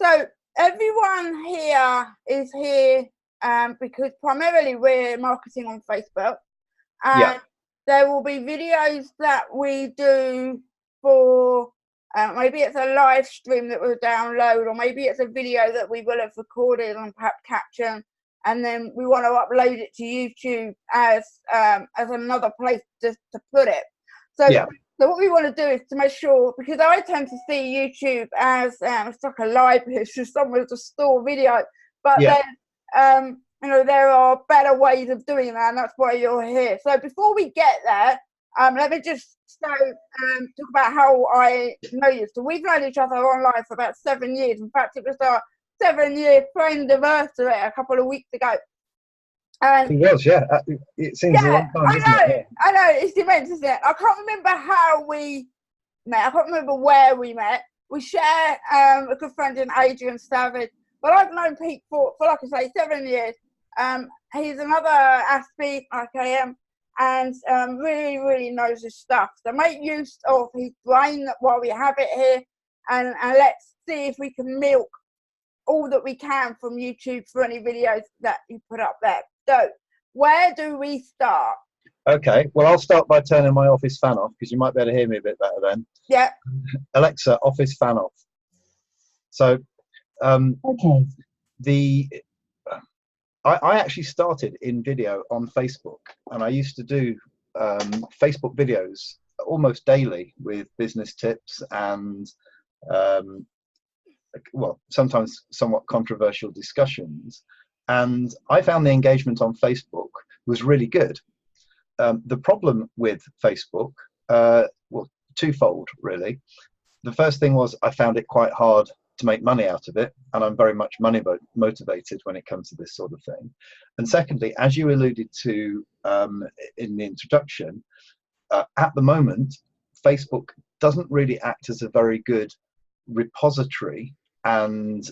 So everyone here is here because primarily we're marketing on Facebook, and there will be videos that we do for maybe it's a live stream that we'll download, or maybe it's a video that we will have recorded and perhaps captioned, and then we want to upload it to YouTube as another place to put it. So what we want to do is to make sure, because I tend to see YouTube as it's like a library, it's just somewhere to store video, but then there are better ways of doing that, and that's why you're here. So before we get there, let me just talk about how I know you. So we've known each other online for about 7 years. In fact, it was our 7-year friend anniversary a couple of weeks ago. It was, yeah. It seems a long time, doesn't it? I know, it's immense, isn't it? I can't remember how we met. I can't remember where we met. We share a good friend in Adrian Savage. But I've known Pete for like I say, 7 years. He's another athlete like I am, and really, really knows his stuff. So make use of his brain while we have it here, and let's see if we can milk all that we can from YouTube for any videos that you put up there. So where do we start? Okay, well, I'll start by turning my Office fan off, because you might be able to hear me a bit better then. Yeah. Alexa, Office fan off. So okay. I actually started in video on Facebook, and I used to do Facebook videos almost daily with business tips and well, sometimes somewhat controversial discussions. And I found the engagement on Facebook was really good. The problem with Facebook, well, twofold really. The first thing was I found it quite hard to make money out of it, and I'm very much money motivated when it comes to this sort of thing. And secondly, as you alluded to in the introduction, at the moment, Facebook doesn't really act as a very good repository and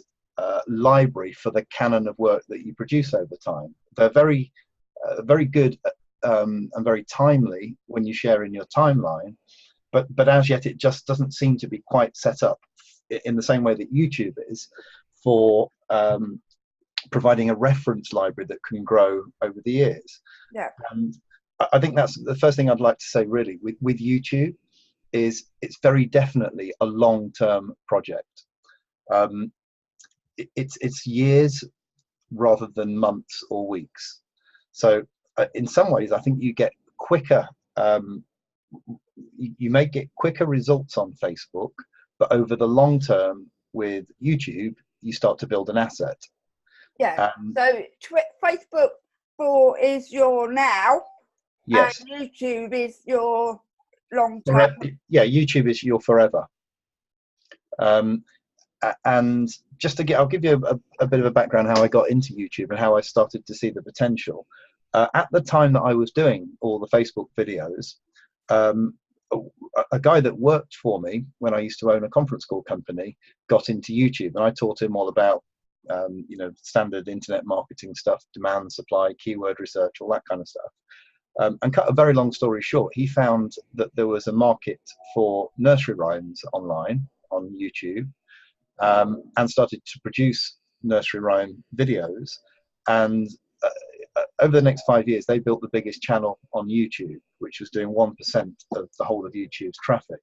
library for the canon of work that you produce over time. They're very good and very timely when you share in your timeline, but as yet it just doesn't seem to be quite set up in the same way that YouTube is for providing a reference library that can grow over the years. Yeah. And I think that's the first thing I'd like to say really with YouTube is it's very definitely a long-term project. It's years rather than months or weeks. So in some ways, I think you get quicker, you may get quicker results on Facebook, but over the long term with YouTube, you start to build an asset. Yeah. So Facebook is your now, yes, and YouTube is your long term. Yeah, YouTube is your forever. And just to I'll give you a bit of a background how I got into YouTube and how I started to see the potential. At the time that I was doing all the Facebook videos, a guy that worked for me when I used to own a conference call company got into YouTube, and I taught him all about standard internet marketing stuff, demand, supply, keyword research, all that kind of stuff. And cut a very long story short, he found that there was a market for nursery rhymes online on YouTube, and started to produce nursery rhyme videos. And over the next 5 years, they built the biggest channel on YouTube, which was doing 1% of the whole of YouTube's traffic.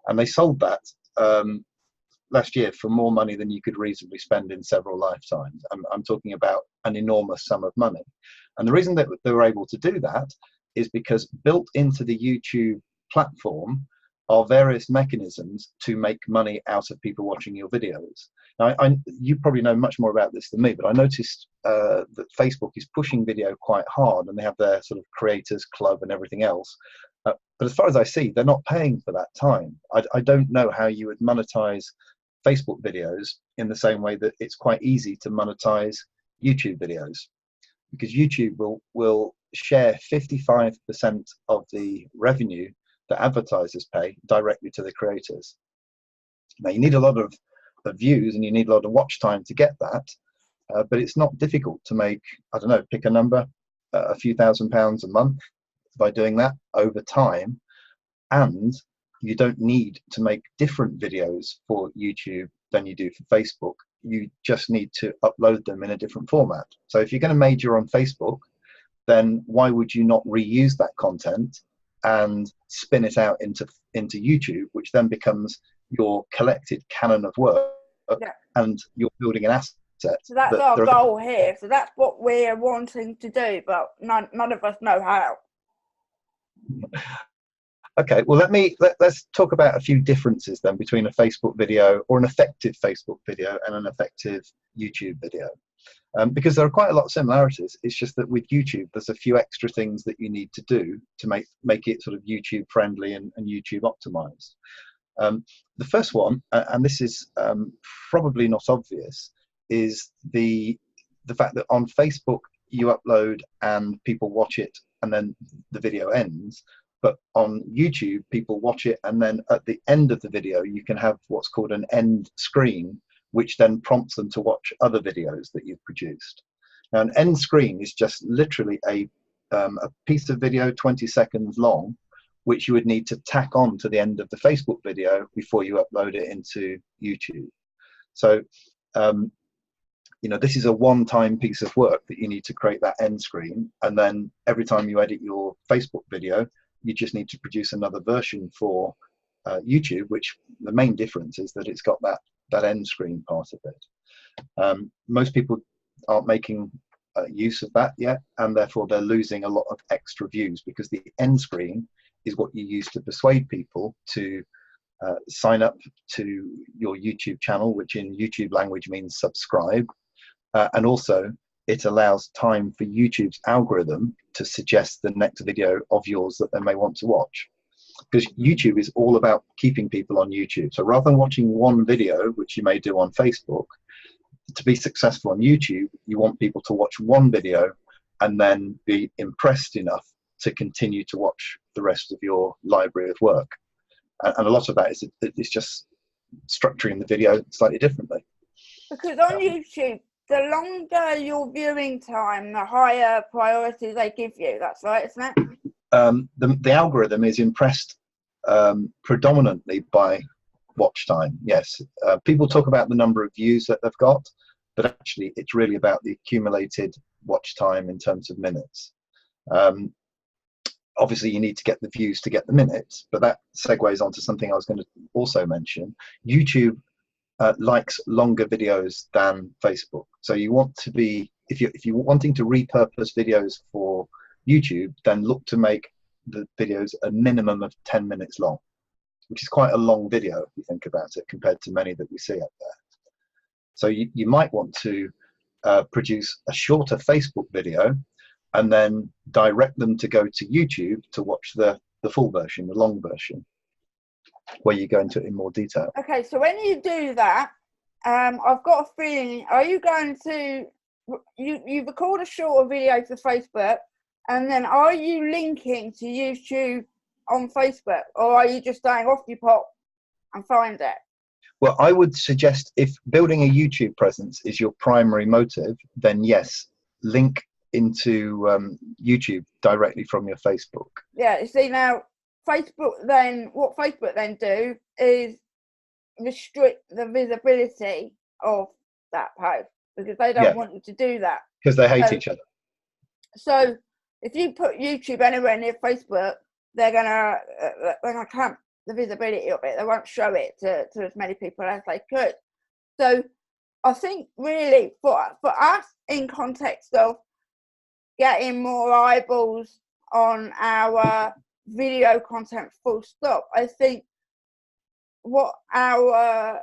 And they sold that last year for more money than you could reasonably spend in several lifetimes. I'm talking about an enormous sum of money. And the reason that they were able to do that is because built into the YouTube platform are various mechanisms to make money out of people watching your videos. Now, you probably know much more about this than me, but I noticed that Facebook is pushing video quite hard, and they have their sort of creators club and everything else. But as far as I see, they're not paying for that time. I don't know how you would monetize Facebook videos in the same way that it's quite easy to monetize YouTube videos, because YouTube will share 55% of the revenue that advertisers pay directly to the creators. Now, you need a lot of views and you need a lot of watch time to get that, but it's not difficult to make, I don't know, pick a number, a few £1,000s a month by doing that over time. And you don't need to make different videos for YouTube than you do for Facebook. you just need to upload them in a different format. So if you're going to major on Facebook, then why would you not reuse that content and spin it out into YouTube, which then becomes your collected canon of work, and you're building an asset. So that's our goal here. So that's what we're wanting to do, but none of us know how. Okay, well, let's talk about a few differences then between a Facebook video, or an effective Facebook video, and an effective YouTube video. Because there are quite a lot of similarities. It's just that with YouTube, there's a few extra things that you need to do to make it sort of YouTube friendly and YouTube optimized. The first one, and this is probably not obvious, is the fact that on Facebook you upload and people watch it and then the video ends. But on YouTube, people watch it, and then at the end of the video, you can have what's called an end screen, which then prompts them to watch other videos that you've produced. Now, an end screen is just literally a piece of video 20 seconds long, which you would need to tack on to the end of the Facebook video before you upload it into YouTube. So, this is a one-time piece of work that you need to create that end screen, and then every time you edit your Facebook video, you just need to produce another version for YouTube, which the main difference is that it's got that end screen part of it. Most people aren't making use of that yet, and therefore they're losing a lot of extra views, because the end screen is what you use to persuade people to sign up to your YouTube channel, which in YouTube language means subscribe, and also it allows time for YouTube's algorithm to suggest the next video of yours that they may want to watch. Because YouTube is all about keeping people on YouTube. So rather than watching one video, which you may do on Facebook, to be successful on YouTube, you want people to watch one video and then be impressed enough to continue to watch the rest of your library of work. And a lot of that is just structuring the video slightly differently. Because on YouTube, the longer your viewing time, the higher priority they give you. That's right, isn't it? The algorithm is impressed predominantly by watch time. Yes, people talk about the number of views that they've got, but actually it's really about the accumulated watch time in terms of minutes. Obviously you need to get the views to get the minutes, but that segues onto something I was going to also mention. YouTube likes longer videos than Facebook. So you want to be, if you're wanting to repurpose videos for YouTube, then look to make the videos a minimum of 10 minutes long, which is quite a long video if you think about it, compared to many that we see up there. So you might want to produce a shorter Facebook video and then direct them to go to YouTube to watch the full version, the long version, where you go into it in more detail. Okay, so when you do that, I've got a feeling, are you going to, you record a shorter video for Facebook, and then are you linking to YouTube on Facebook, or are you just going off your pop and find it? Well, I would suggest, if building a YouTube presence is your primary motive, then yes, link into YouTube directly from your Facebook. Yeah, you see, now Facebook then, what Facebook then do is restrict the visibility of that post, because they don't want you to do that. Because they hate each other. So if you put YouTube anywhere near Facebook, they're gonna clamp the visibility of it. They won't show it to as many people as they could. So I think really for us, in context of getting more eyeballs on our video content full stop, I think what our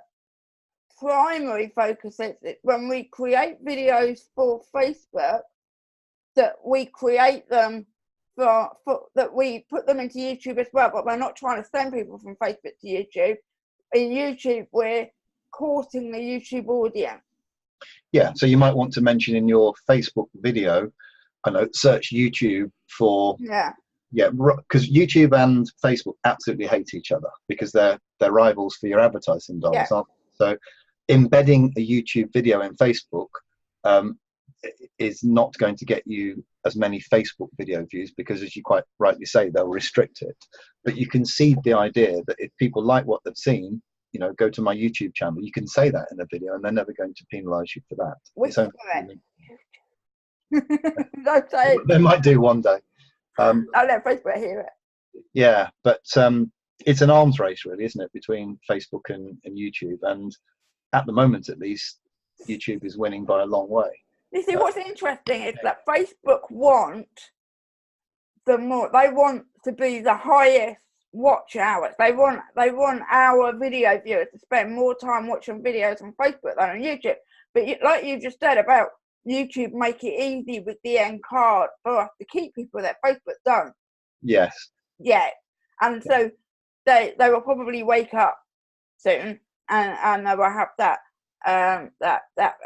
primary focus is when we create videos for Facebook, that we create them for that we put them into YouTube as well, but we're not trying to send people from Facebook to YouTube. In YouTube, we're courting the YouTube audience. Yeah, so you might want to mention in your Facebook video, I know, search YouTube for because YouTube and Facebook absolutely hate each other, because they're rivals for your advertising dollars, aren't they? So embedding a YouTube video in Facebook is not going to get you as many Facebook video views, because, as you quite rightly say, they'll restrict it. But you can seed the idea that if people like what they've seen, go to my YouTube channel. You can say that in a video, and they're never going to penalise you for that. Which is Don't say it. They might do one day. I'll let Facebook hear it. Yeah, but it's an arms race, really, isn't it, between Facebook and YouTube? And at the moment, at least, YouTube is winning by a long way. You see, what's interesting is that Facebook want they want to be the highest watch hours. They want our video viewers to spend more time watching videos on Facebook than on YouTube. But like you just said about YouTube, make it easy with the end card for us to keep people that Facebook don't. Yes. Yeah, and so they will probably wake up soon, and they will have that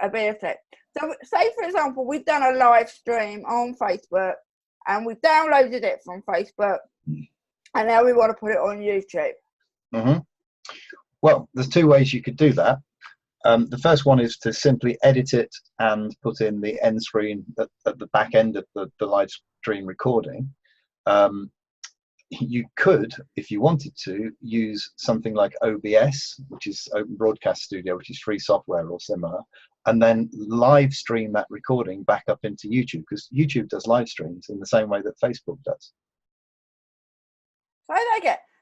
ability. So, say for example, we've done a live stream on Facebook, and we've downloaded it from Facebook, and now we want to put it on YouTube. Mm-hmm. Well, there's two ways you could do that. The first one is to simply edit it and put in the end screen at the back end of the live stream recording. You could, if you wanted to, use something like OBS, which is Open Broadcast Studio, which is free software or similar, and then live stream that recording back up into YouTube, because YouTube does live streams in the same way that Facebook does. So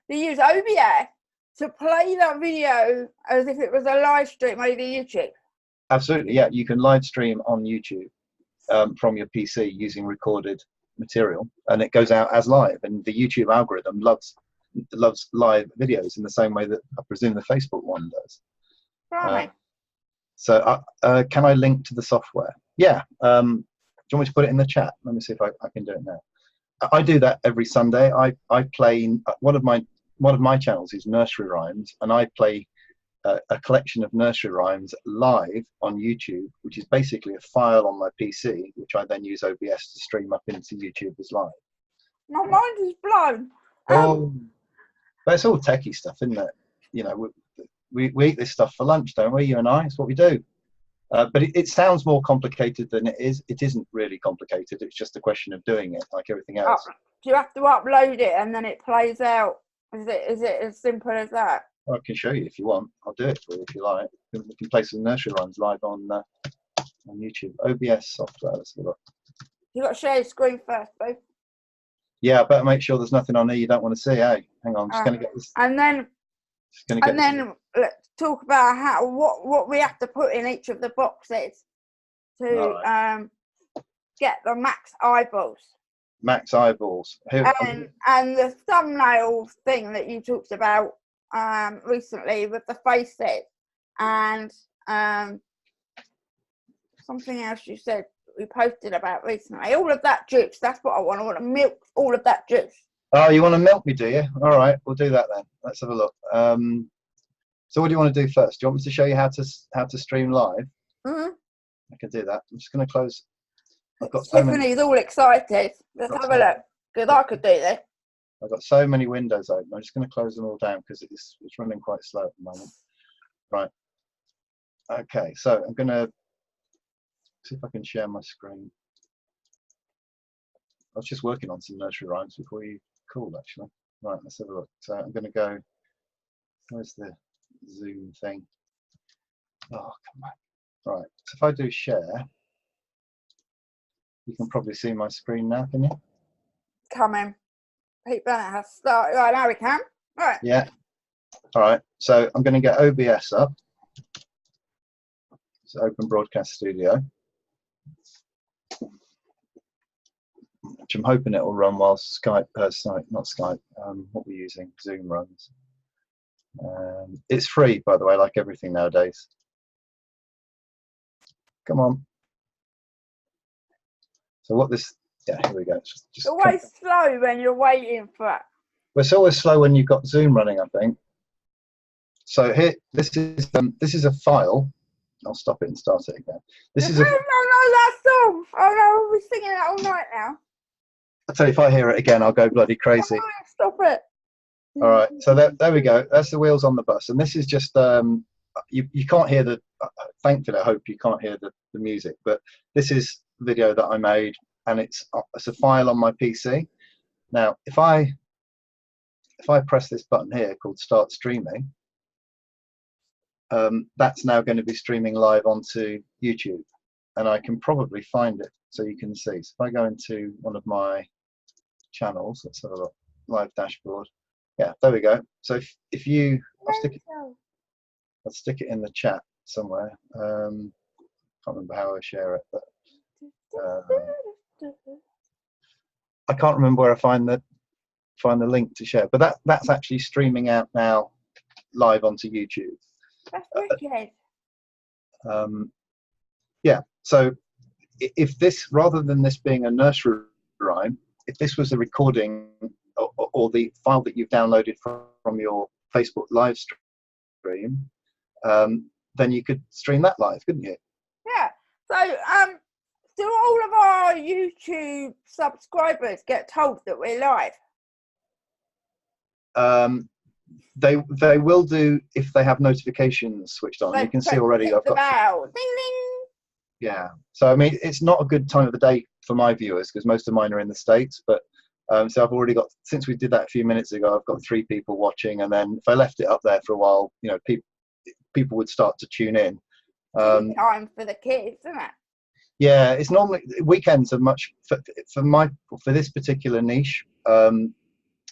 they use OBS to play that video as if it was a live stream over YouTube. Absolutely, yeah. You can live stream on YouTube from your PC using recorded material, and it goes out as live. And the YouTube algorithm loves live videos in the same way that I presume the Facebook one does. Right. So can I link to the software? Yeah. Do you want me to put it in the chat? Let me see if I can do it now. I do that every Sunday. I play one of my channels is Nursery Rhymes, and I play a collection of nursery rhymes live on YouTube, which is basically a file on my PC, which I then use OBS to stream up into YouTube as live. My mind is blown. But it's all techie stuff, isn't it? We eat this stuff for lunch, don't we? You and I. It's what we do. But it sounds more complicated than it is. It isn't really complicated. It's just a question of doing it, like everything else. Do you have to upload it and then it plays out? Is it as simple as that? I can show you if you want. I'll do it for you if you like. We can play some nursery rhymes live on YouTube. OBS software. Let's have a look. You got to share your screen first, Boo. Yeah, I better make sure there's nothing on there you don't want to see. Hey, hang on. I'm just going to get this. And then let's talk about what we have to put in each of the boxes to get the max eyeballs. Max eyeballs. And the thumbnail thing that you talked about recently with the faces, and something else you said we posted about recently. All of that juice. That's what I want. I want to milk all of that juice. Oh, you want to milk me, do you? All right, we'll do that then. Let's have a look. So what do you want to do first? Do you want me to show you how to stream live? Mm-hmm. I can do that. I'm just going to close. I've got Tiffany's all excited. Let's have a look, because I could do this. I've got so many windows open. I'm just going to close them all down because it's running quite slow at the moment. Right. Okay, so I'm going to see if I can share my screen. I was just working on some nursery rhymes before you called, actually. Right, let's have a look. So I'm going to go. Where's the Zoom thing? Oh, come on. Right. So if I do share, you can probably see my screen now, can you? Coming. Pete Bennett has started. Right, now we can. Right. Yeah. All right. So I'm going to get OBS up. It's Open Broadcast Studio, which I'm hoping it will run while Skype, not Skype, what we're using, Zoom runs. It's free, by the way, like everything nowadays. Come on. So what this, yeah, here we go. It's always slow when you're waiting for it. Well, it's always slow when you've got Zoom running, I think. So here, this is a file. I'll stop it and start it again. This is a. No, that song. Oh no, we'll be singing it all night now. I'll tell you, if I hear it again, I'll go bloody crazy. Oh, stop it. All right, so there we go. That's the wheels on the bus, and this is just you can't hear the. Thankfully, I hope you can't hear the music, but this is video that I made, and it's a file on my PC. Now, if I press this button here called Start Streaming, that's now going to be streaming live onto YouTube, and I can probably find it so you can see. So if I go into one of my channels, let's have a look, live dashboard. Yeah, there we go. So if you, I'll stick it in the chat somewhere. Can't remember how I share it, but I can't remember where I find the link to share. But that's actually streaming out now live onto YouTube. That's wicked. Yeah. So if this, rather than this being a nursery rhyme, if this was a recording or the file that you've downloaded from your Facebook live stream, then you could stream that live, couldn't you? Yeah. So do all of our YouTube subscribers get told that we're live? They will do if they have notifications switched on. You can see already I've got bell. Ding ding. Yeah. So I mean, it's not a good time of the day for my viewers because most of mine are in the States, but so I've already got, since we did that a few minutes ago, I've got 3 people watching, and then if I left it up there for a while, you know, people would start to tune in. Time for the kids, isn't it? Yeah, it's normally weekends are much for this particular niche.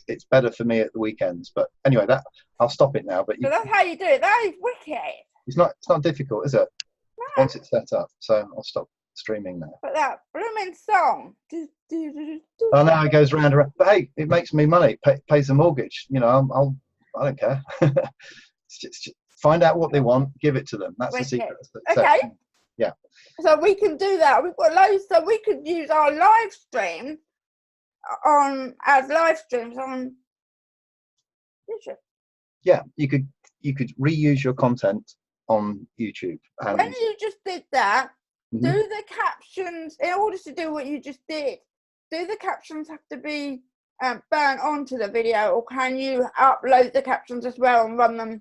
It's better for me at the weekends, but anyway, that I'll stop it now. But so that's how you do it. That is wicked. It's not difficult, is it? No. Once it's set up, so I'll stop streaming now. But that blooming song. Oh, now it goes round and round. But hey, it makes me money. Pays the mortgage. You know, I don't care. It's just find out what they want, give it to them. That's the secret. Okay. Yeah. So we can do that. We've got loads. So we could use our live stream as live streams on YouTube. Yeah, you could reuse your content on YouTube. And when you just did that, mm-hmm. do the captions, in order to do what you just did, do the captions have to be burnt onto the video, or can you upload the captions as well and run them?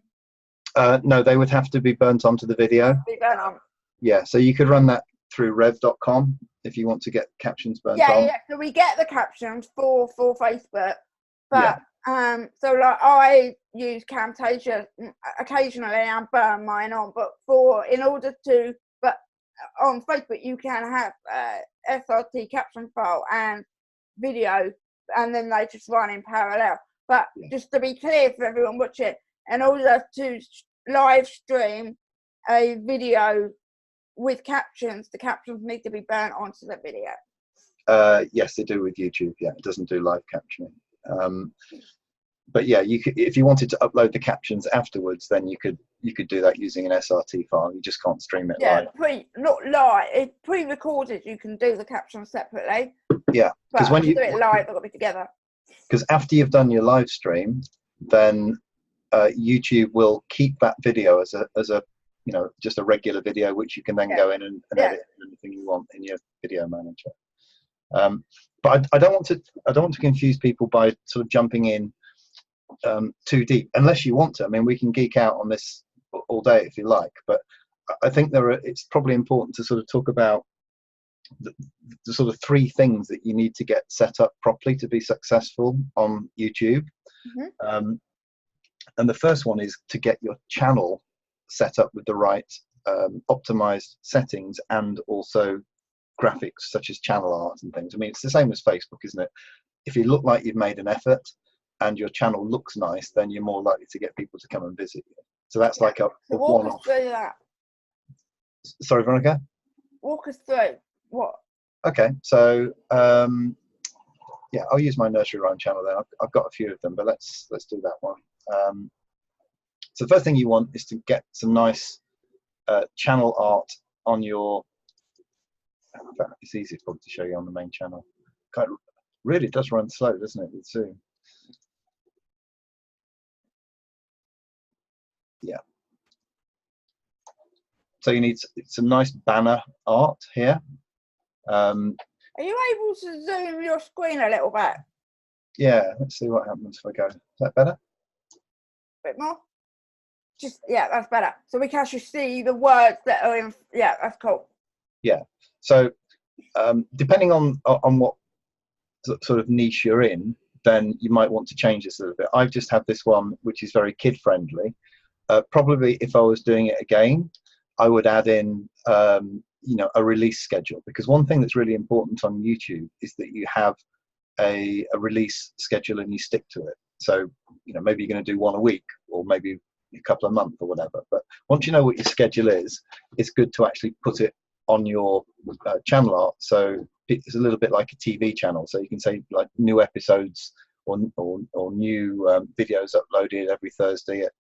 No, they would have to be burnt onto the video. Be burnt on. Yeah, so you could run that through rev.com if you want to get captions burnt on. Yeah, so we get the captions for Facebook, but so like I use Camtasia occasionally and burn mine on, but on Facebook you can have SRT caption file and video, and then they just run in parallel. But just to be clear for everyone watching, in order to live stream a video with captions, the captions need to be burnt onto the video. Yes, they do with YouTube. Yeah, it doesn't do live captioning. But yeah, you could, if you wanted to upload the captions afterwards, then you could do that using an SRT file. You just can't stream it live. Not live. It's pre-recorded. You can do the captions separately. Yeah, because when you do it live, they've got to be together. Because after you've done your live stream, then YouTube will keep that video as a just a regular video, which you can then go in and edit anything you want in your video manager. But I don't want to confuse people by sort of jumping in too deep, unless you want to. I mean, we can geek out on this all day if you like, but I think it's probably important to sort of talk about the sort of 3 things that you need to get set up properly to be successful on YouTube. Mm-hmm. And the first one is to get your channel set up with the right optimized settings and also graphics such as channel art and things. I mean, it's the same as Facebook, isn't it? If you look like you've made an effort and your channel looks nice, then you're more likely to get people to come and visit you. So that's like a walk us through that. Sorry, Veronica? Walk us through what? Okay, so yeah, I'll use my nursery rhyme channel then. I've got a few of them, but let's do that one. So the first thing you want is to get some nice channel art on your. It's easier probably to show you on the main channel. Really does run slow, doesn't it, with Zoom? Yeah. So you need some nice banner art here. Are you able to zoom your screen a little bit? Yeah, let's see what happens if I go. Is that better? Bit more? That's better. So we can actually see the words that are in. Yeah, that's cool. Yeah. So depending on what sort of niche you're in, then you might want to change this a little bit. I've just had this one which is very kid friendly, Probably if I was doing it again, I would add in a release schedule, because one thing that's really important on YouTube is that you have a release schedule and you stick to it. So maybe you're going to do one a week, or maybe a couple of months or whatever. But once you know what your schedule is, it's good to actually put it on your channel art. So it's a little bit like a TV channel. So you can say like new episodes or new videos uploaded every Thursday at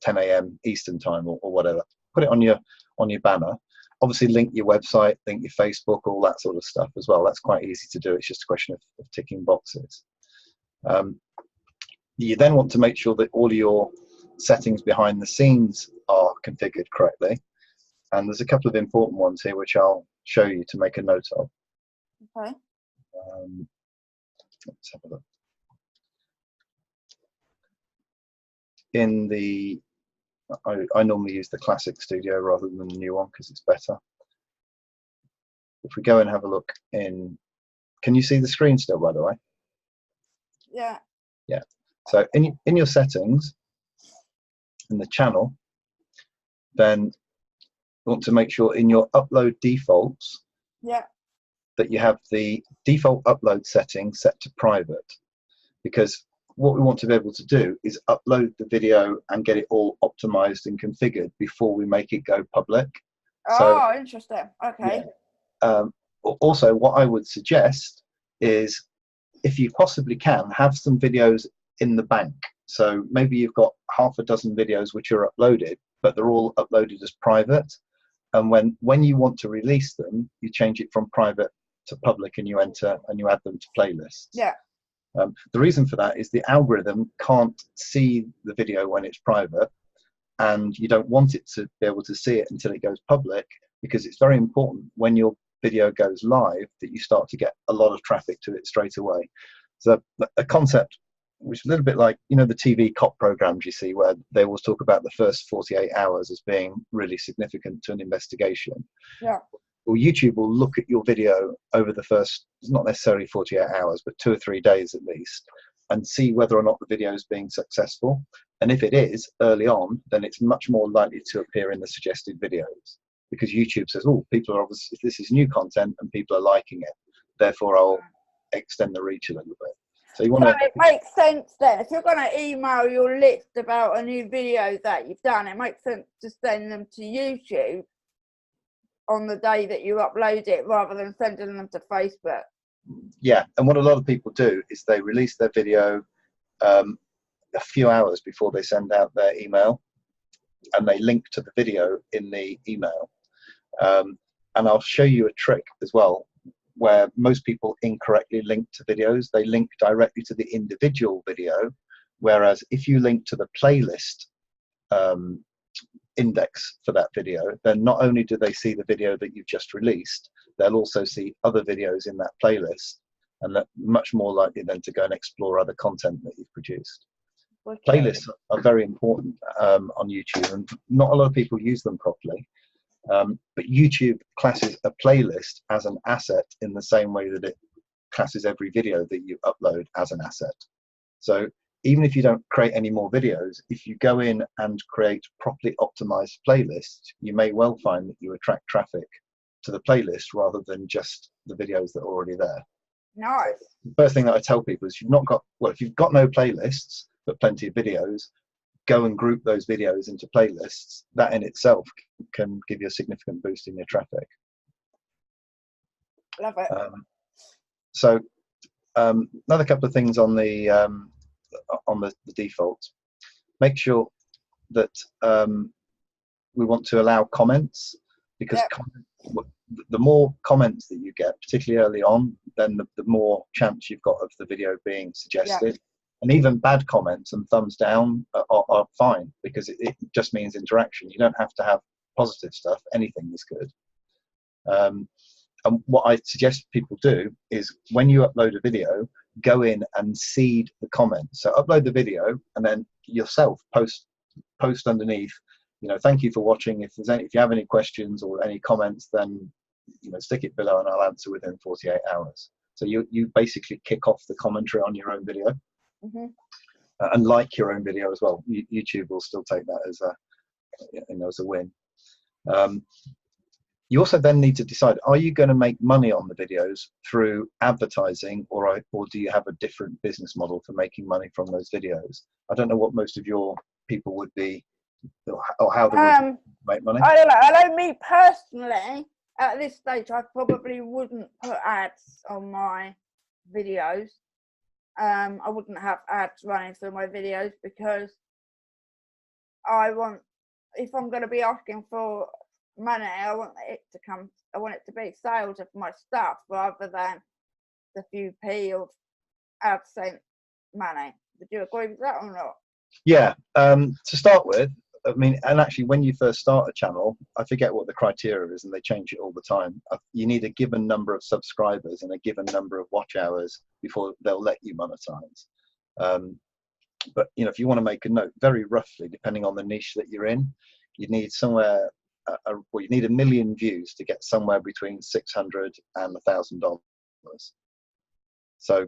10 a.m. Eastern time or whatever. Put it on your banner. Obviously link your website, link your Facebook, all that sort of stuff as well. That's quite easy to do. It's just a question of ticking boxes. You then want to make sure that all your settings behind the scenes are configured correctly. And there's a couple of important ones here which I'll show you to make a note of. Okay. Let's have a look. In the I normally use the classic studio rather than the new one because it's better. If we go and have a look in, can you see the screen still, by the way? Yeah. Yeah. So in your settings, in the channel, then you want to make sure in your upload defaults, yeah, that you have the default upload setting set to private, because what we want to be able to do is upload the video and get it all optimized and configured before we make it go public. Oh, interesting. Okay. Yeah. Also, what I would suggest is, if you possibly can, have some videos in the bank. So maybe you've got half a dozen videos which are uploaded, but they're all uploaded as private. And when you want to release them, you change it from private to public, and you add them to playlists. Yeah. The reason for that is the algorithm can't see the video when it's private, and you don't want it to be able to see it until it goes public, because it's very important when your video goes live that you start to get a lot of traffic to it straight away. So a concept which is a little bit like, the TV cop programs you see, where they always talk about the first 48 hours as being really significant to an investigation. Yeah. Well, YouTube will look at your video over the first, not necessarily 48 hours, but 2 or 3 days at least, and see whether or not the video is being successful. And if it is early on, then it's much more likely to appear in the suggested videos, because YouTube says, oh, people are obviously, this is new content and people are liking it, therefore I'll extend the reach a little bit. So you want to. It makes sense then. If you're going to email your list about a new video that you've done, it makes sense to send them to YouTube on the day that you upload it, rather than sending them to Facebook. Yeah, and what a lot of people do is they release their video a few hours before they send out their email, and they link to the video in the email. And I'll show you a trick as well, where most people incorrectly link to videos. They link directly to the individual video, whereas if you link to the playlist index for that video, then not only do they see the video that you've just released, they'll also see other videos in that playlist, and they're much more likely then to go and explore other content that you've produced. Okay. Playlists are very important on YouTube, and not a lot of people use them properly. But YouTube classes a playlist as an asset in the same way that it classes every video that you upload as an asset. So even if you don't create any more videos, if you go in and create properly optimized playlists, you may well find that you attract traffic to the playlist rather than just the videos that are already there. Nice. The first thing that I tell people is, if you've got no playlists but plenty of videos, go and group those videos into playlists. That in itself can give you a significant boost in your traffic. Love it. So another couple of things on the default. Make sure that we want to allow comments, because the more comments that you get, particularly early on, then the more chance you've got of the video being suggested. And even bad comments and thumbs down are fine, because it just means interaction. You don't have to have positive stuff. Anything is good. And what I suggest people do is, when you upload a video, go in and seed the comments. So upload the video and then yourself post underneath, thank you for watching. If you have any questions or any comments, then stick it below and I'll answer within 48 hours. So you basically kick off the commentary on your own video. Mm-hmm. And like your own video as well. YouTube will still take that and there was a win. You also then need to decide, are you going to make money on the videos through advertising, or do you have a different business model for making money from those videos? I don't know what most of your people would be, or how they would make money. I know me personally, at this stage, I probably wouldn't put ads on my videos. I wouldn't have ads running through my videos, because if I'm going to be asking for money, I want it to be sales of my stuff rather than the few p of AdSense money. Would you agree with that or not? Yeah. To start with, I mean, and actually, when you first start a channel, I forget what the criteria is, and they change it all the time. You need a given number of subscribers and a given number of watch hours before they'll let you monetize. But if you want to make a note, very roughly, depending on the niche that you're in, you need somewhere. You need 1 million views to get somewhere between $600 and $1,000. So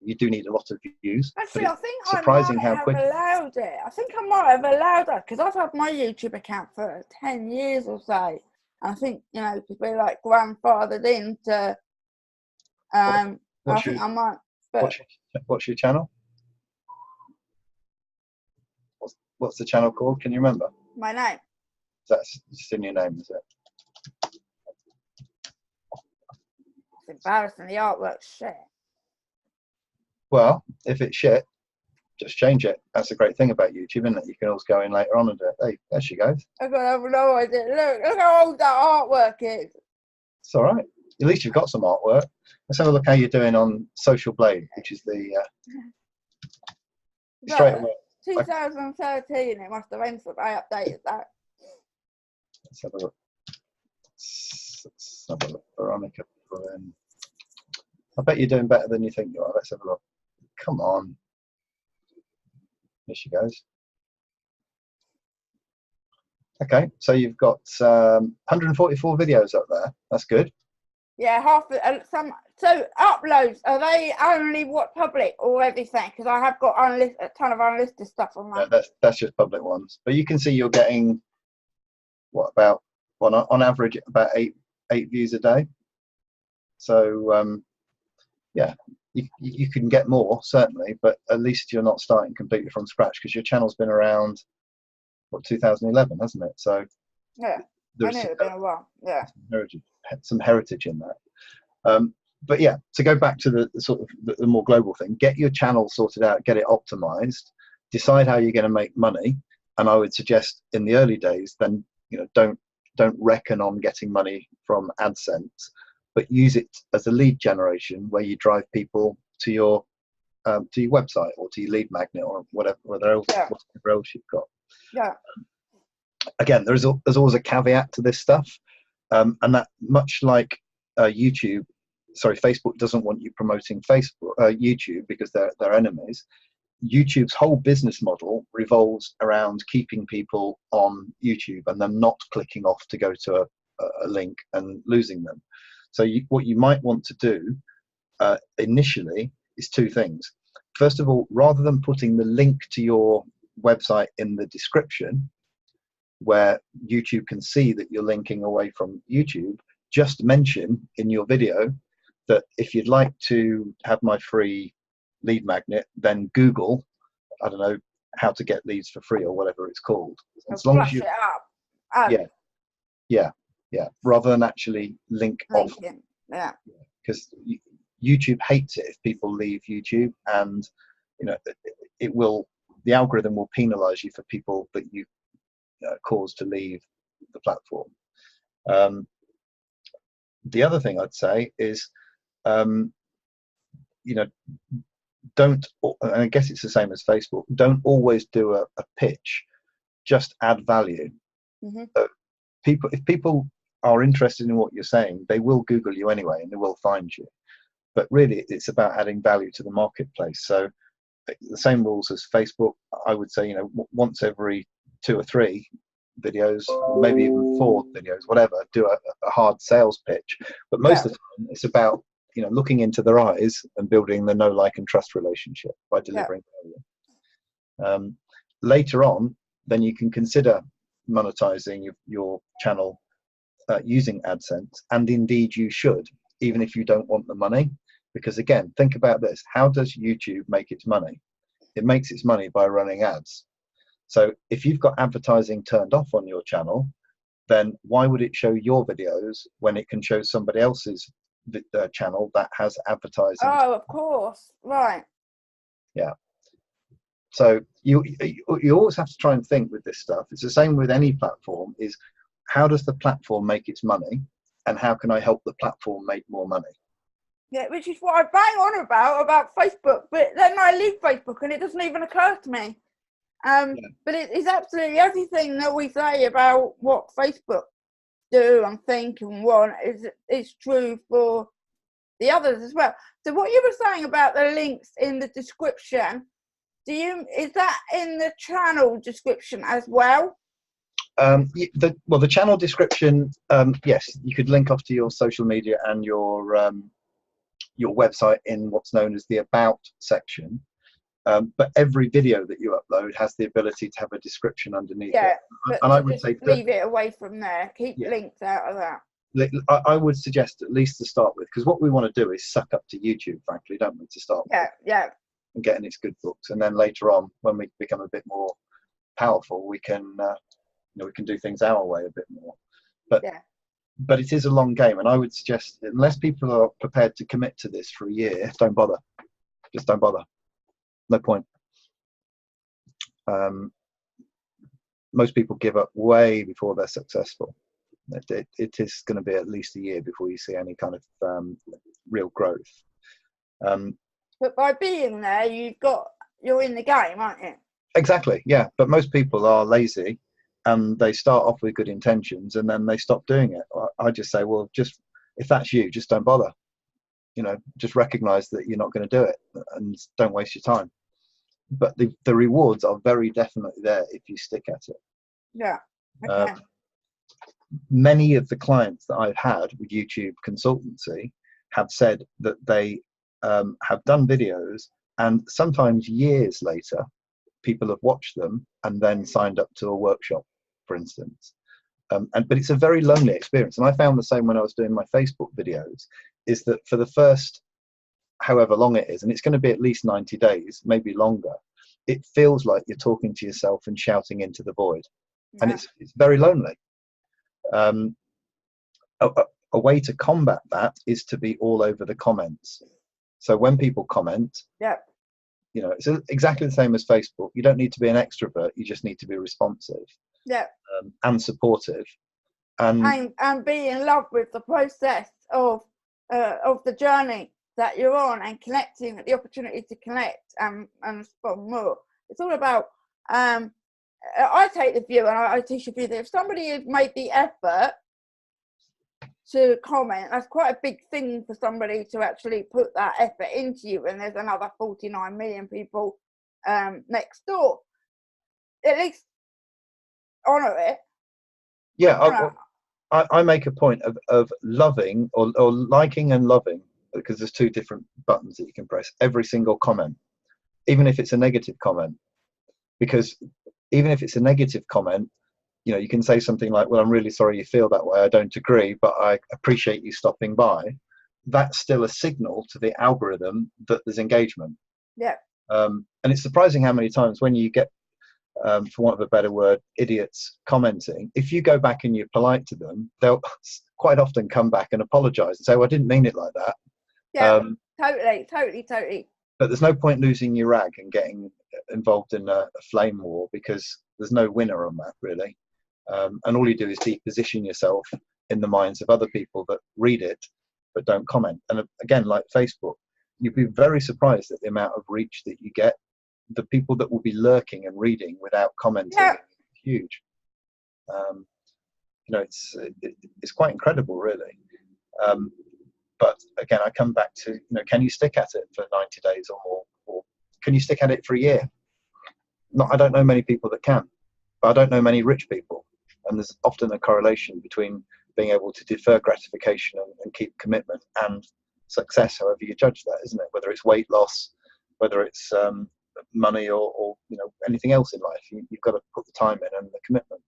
you do need a lot of views. Actually, I think surprising I might how have quick. allowed it. I think I might have allowed that, because I've had my YouTube account for 10 years or so. And I think because we're like grandfathered into. I think I might. But What's your channel? What's the channel called? Can you remember? My name. That's just in your name, is it? It's embarrassing. The artwork's shit. Well, if it's shit, just change it. That's the great thing about YouTube, isn't it? You can always go in later on and do it. Hey, there she goes. I've got no idea. Look how old that artwork is. It's all right. At least you've got some artwork. Let's have a look how you're doing on Social Blade, which is the straight away. 2013. It must have been since I updated that. Let's have a look. Let's have a look. Veronica. I bet you're doing better than you think you are. Let's have a look. Come on. Here she goes. Okay, so you've got 144 videos up there. That's good. Yeah, so uploads, are they only public or everything? Because I have got a ton of unlisted stuff on that. Yeah, that's just public ones. But you can see you're getting on average about eight views a day. So yeah, you can get more certainly, but at least you're not starting completely from scratch, because your channel's been around 2011, hasn't it? So yeah, there's it's been a while. Yeah, some heritage in that. But yeah, to go back to the sort of the more global thing, get your channel sorted out, get it optimized, decide how you're going to make money. And I would suggest in the early days, then don't reckon on getting money from AdSense, but use it as a lead generation where you drive people to your website or to your lead magnet or whatever else you've got. Yeah. Again, there's always a caveat to this stuff, and that much like Facebook doesn't want you promoting YouTube because they're enemies. YouTube's whole business model revolves around keeping people on YouTube and them not clicking off to go to a link and losing them. So what you might want to do initially is two things. First of all, rather than putting the link to your website in the description where YouTube can see that you're linking away from YouTube, just mention in your video that if you'd like to have my free lead magnet, then Google, I don't know, how to get leads for free or whatever it's called. As long as you it up. Yeah. Rather than actually link off. Yeah. Because YouTube hates it if people leave YouTube, and the algorithm will penalize you for people that you cause to leave the platform. The other thing I'd say is, don't, and I guess it's the same as Facebook, don't always do a pitch, just add value. Mm-hmm. If people are interested in what you're saying, they will Google you anyway and they will find you. But really, it's about adding value to the marketplace. So the same rules as Facebook. I would say, once every 2 or 3 videos, maybe even 4 videos, whatever, do a hard sales pitch. But most of the time, it's about looking into their eyes and building the know, like, and trust relationship by delivering value. Later on, then you can consider monetizing your channel using AdSense, and indeed you should, even if you don't want the money. Because again, think about this: how does YouTube make its money? It makes its money by running ads. So if you've got advertising turned off on your channel, then why would it show your videos when it can show somebody else's channel that has advertising? Oh, of course, right. Yeah. So you always have to try and think with this stuff. It's the same with any platform: is how does the platform make its money, and how can I help the platform make more money? Yeah, which is what I bang on about Facebook, but then I leave Facebook and it doesn't even occur to me. But it is absolutely everything that we say about what Facebook do and think and want is true for the others as well. So what you were saying about the links in the description, is that in the channel description as well? The channel description, yes, you could link off to your social media and your website in what's known as the About section. But every video that you upload has the ability to have a description underneath it. And I would say leave it away from there. Keep links out of that. I would suggest at least to start with, because what we want to do is suck up to YouTube, frankly, don't we, to start with? Yeah. And getting its good books, and then later on, when we become a bit more powerful, we can we can do things our way a bit more. But it is a long game, and I would suggest, unless people are prepared to commit to this for a year, don't bother. Just don't bother. No point. Most people give up way before they're successful. It is going to be at least a year before you see any kind of real growth. But by being there, you're in the game, aren't you? Exactly, yeah. But most people are lazy, and they start off with good intentions, and then they stop doing it. I just say, well, just if that's you, just don't bother. Just recognize that you're not going to do it, and don't waste your time. But the rewards are very definitely there if you stick at it. Yeah. Okay. Many of the clients that I've had with YouTube consultancy have said that they have done videos, and sometimes years later, people have watched them and then signed up to a workshop, for instance. But it's a very lonely experience, and I found the same when I was doing my Facebook videos. Is that for the first however long it is, and it's going to be at least 90 days, maybe longer, it feels like you're talking to yourself and shouting into the void. And it's very lonely. A way to combat that is to be all over the comments. So when people comment, it's exactly the same as Facebook. You don't need to be an extrovert, you just need to be responsive and supportive, and be in love with the process of the journey that you're on, and connecting, the opportunity to connect and respond more. It's all about I take the view, and I teach the view, that if somebody has made the effort to comment, that's quite a big thing for somebody to actually put that effort into you, and there's another 49 million people next door. At least honor it. I make a point of loving or liking and loving, because there's two different buttons that you can press, every single comment, even if it's a negative comment. Because even if it's a negative comment, you can say something like, well, I'm really sorry you feel that way, I don't agree, but I appreciate you stopping by. That's still a signal to the algorithm that there's engagement. And it's surprising how many times when you get, for want of a better word, idiots commenting, if you go back and you're polite to them, they'll quite often come back and apologize and say, well, I didn't mean it like that. Totally. But there's no point losing your rag and getting involved in a flame war, because there's no winner on that, really. And all you do is deposition yourself in the minds of other people that read it but don't comment. And again, like Facebook, you'd be very surprised at the amount of reach that you get. The people that will be lurking and reading without commenting is huge. It's quite incredible, really. But again, I come back to, can you stick at it for 90 days or more? Or can you stick at it for a year? I don't know many people that can, but I don't know many rich people. And there's often a correlation between being able to defer gratification and keep commitment and success, however you judge that, isn't it? Whether it's weight loss, whether it's money or anything else in life, you've got to put the time in and the commitment.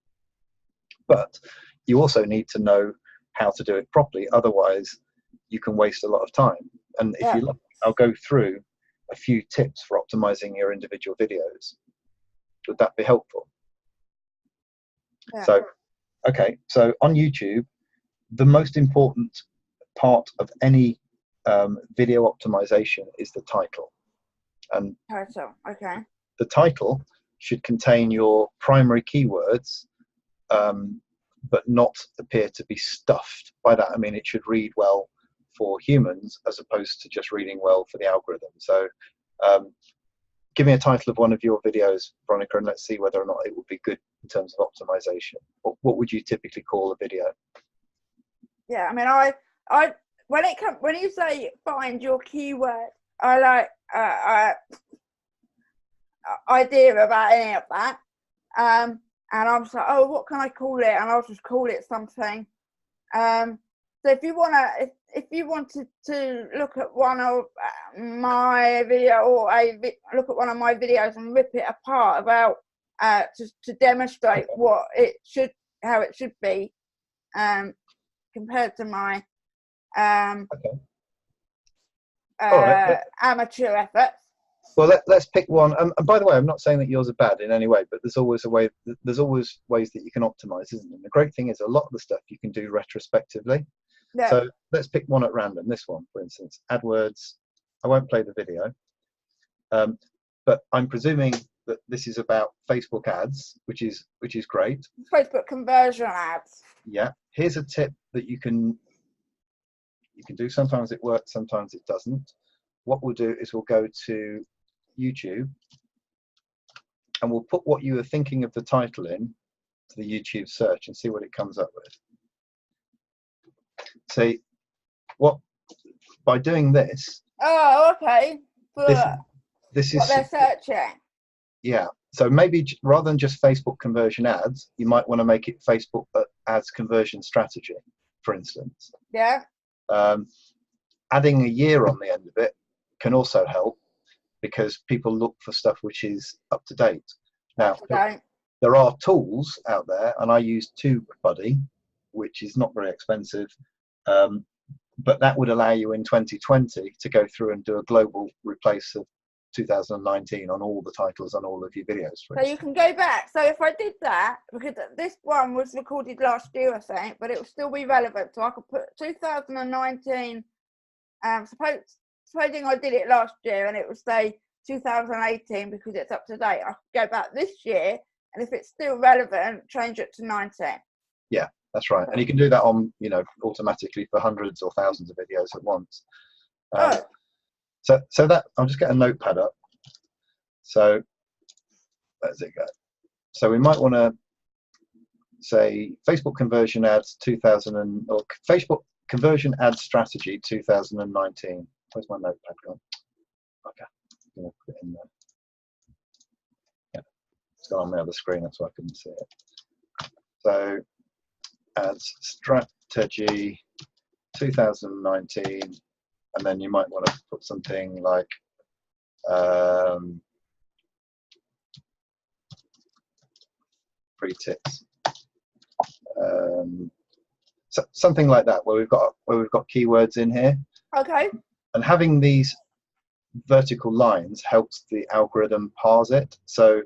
But you also need to know how to do it properly. Otherwise, you can waste a lot of time. And if you look, I'll go through a few tips for optimizing your individual videos. Would that be helpful? Yeah. So, okay, so on YouTube, the most important part of any video optimization is the title. And Title, okay. the title should contain your primary keywords, but not appear to be stuffed. By that, I mean it should read well for humans as opposed to just reading well for the algorithm. So give me a title of one of your videos, Veronica, and let's see whether or not it would be good in terms of optimization. What would you typically call a video? Yeah, I mean, I when you say find your keyword, I like idea about any of that. And I'm just like, oh, what can I call it? And I'll just call it something. So if you wanted to look at one of my video or look at one of my videos and rip it apart about to demonstrate how it should be compared to my amateur efforts. Well, let's pick one. And by the way, I'm not saying that yours are bad in any way, but there's always ways that you can optimize, isn't there? The great thing is a lot of the stuff you can do retrospectively. Yeah. So let's pick one at random. This one, for instance, AdWords. I won't play the video, but I'm presuming that this is about Facebook ads, which is great. Facebook conversion ads. Yeah. Here's a tip that you can do. Sometimes it works, sometimes it doesn't. What we'll do is we'll go to YouTube and we'll put what you were thinking of the title in to the YouTube search and see what it comes up with. See, by doing this. Oh, okay. This is what they're searching. Yeah. So maybe rather than just Facebook conversion ads, you might want to make it Facebook ads conversion strategy, for instance. Yeah. Adding a year on the end of it can also help because people look for stuff which is up to date. Now, there are tools out there, and I use TubeBuddy, which is not very expensive, but that would allow you in 2020 to go through and do a global replace of 2019 on all the titles on all of your videos. So you can go back. So if I did that, because this one was recorded last year, I think, but it will still be relevant. So I could put 2019, supposing I did it last year and it would say 2018 because it's up to date, I could go back this year, and if it's still relevant, change it to 19. Yeah, that's right. And you can do that on, automatically for hundreds or thousands of videos at once. So that, I'll just get a notepad up. So where's it go? So we might want to say Facebook conversion ads 2000 or Facebook conversion ad strategy 2019. Where's my notepad gone? Okay, I'm gonna put it in there. Yeah, it's gone on the other screen, that's why I couldn't see it. So ads strategy 2019. And then you might want to put something like free tips, so something like that, where we've got keywords in here. Okay. And having these vertical lines helps the algorithm parse it. So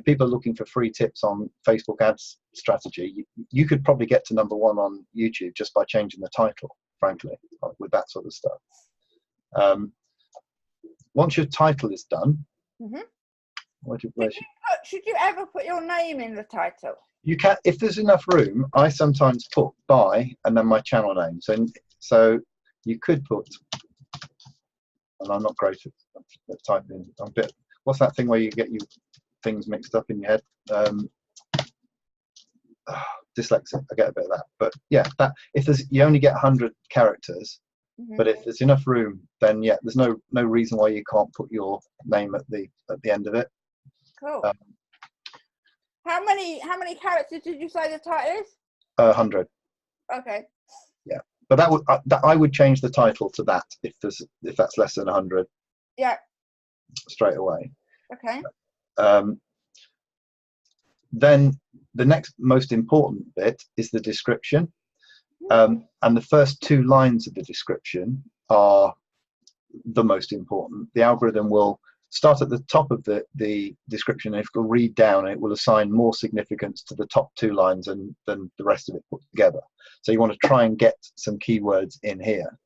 people are looking for free tips on Facebook ads strategy. You could probably get to #1 on YouTube just by changing the title, frankly, with that sort of stuff. Once your title is done, should you ever put your name in the title? You can, if there's enough room. I sometimes put by and then my channel name. So you could put, and I'm not great at typing. What's that thing where you get your things mixed up in your head? Dyslexic. I get a bit of that. But yeah, you only get 100 characters. But if there's enough room, then there's no reason why you can't put your name at the end of it. Cool. How many characters did you say the title is? 100. Okay. Yeah, but I would change the title to that if that's less than 100. Yeah. Straight away. Okay. Then the next most important bit is the description. And the first 2 lines of the description are the most important. The algorithm will start at the top of the description, and if it'll read down, it will assign more significance to the top 2 lines than the rest of it put together. So you want to try and get some keywords in here.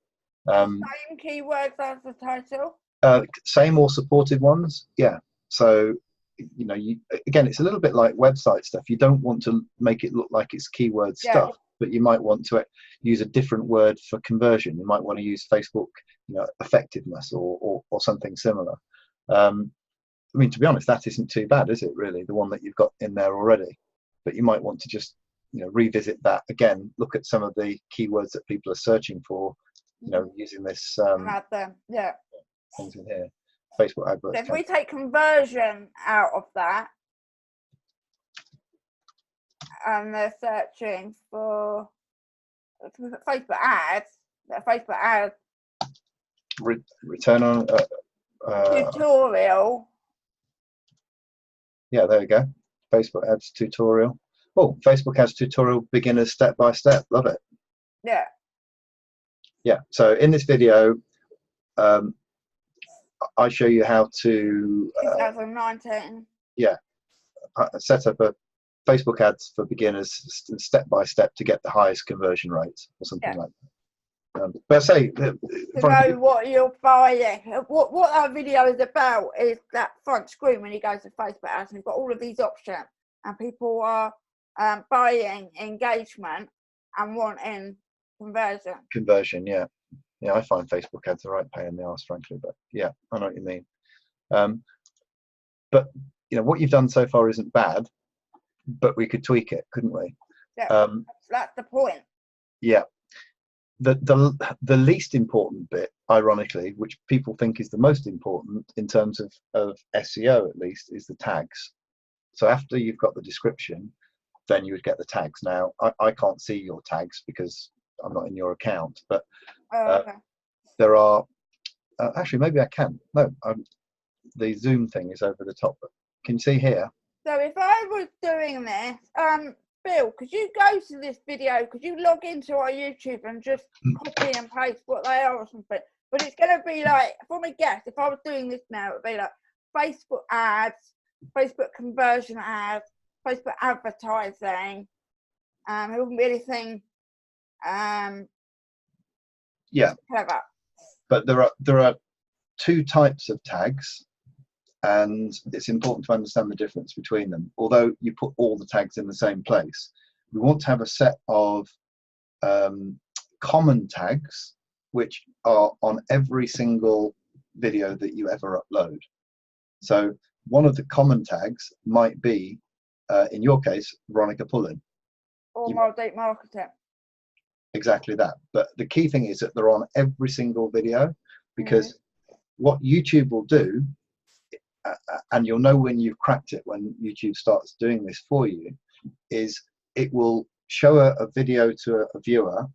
Same keywords as the title? Same or supported ones, yeah. So, you know, again, it's a little bit like website stuff. You don't want to make it look like it's keyword stuff, but you might want to use a different word for conversion. You might want to use Facebook, you know, effectiveness or something similar. I mean, to be honest, that isn't too bad, is it, really, the one that you've got in there already? But you might want to just, you know, revisit that again, look at some of the keywords that people are searching for, you know, using this things in here. Facebook adverts. So if we take conversion out of that, and they're searching for Facebook ads, return on tutorial. Yeah, there we go. Facebook ads tutorial. Oh, Facebook ads tutorial, beginners step by step. Love it. Yeah. Yeah. So in this video, I show you how to 2019. Set up a Facebook ads for beginners step by step to get the highest conversion rates or something like that. But I say to know what you're buying. What that video is about is that front screen when you go to Facebook ads, and you've got all of these options, and people are buying engagement and wanting conversion. Conversion, yeah. Yeah, I find Facebook ads a right pain in the arse, frankly, but yeah, I know what you mean. But you know, what you've done so far isn't bad, but we could tweak it, couldn't we? Yeah, that's the point. Yeah. The least important bit, ironically, which people think is the most important in terms of SEO at least, is the tags. So after you've got the description, then you would get the tags. Now, I can't see your tags because I'm not in your account, but Okay. there are actually, maybe I can. No, the zoom thing is over the top. Can you see here? So if I was doing this, Bill, could you go to this video? Could you log into our YouTube and just copy and paste what they are or something? But it's going to be like, from a guess, if I was doing this now, it would be like Facebook ads, Facebook conversion ads, Facebook advertising. It wouldn't be anything. Yeah. Clever. But there are 2 types of tags, and it's important to understand the difference between them. Although you put all the tags in the same place, we want to have a set of common tags which are on every single video that you ever upload. So one of the common tags might be, in your case, Veronica Pullen. Or more deep marketing. Exactly that. But the key thing is that they're on every single video, because what YouTube will do, and you'll know when you've cracked it when YouTube starts doing this for you, is it will show a video to a viewer,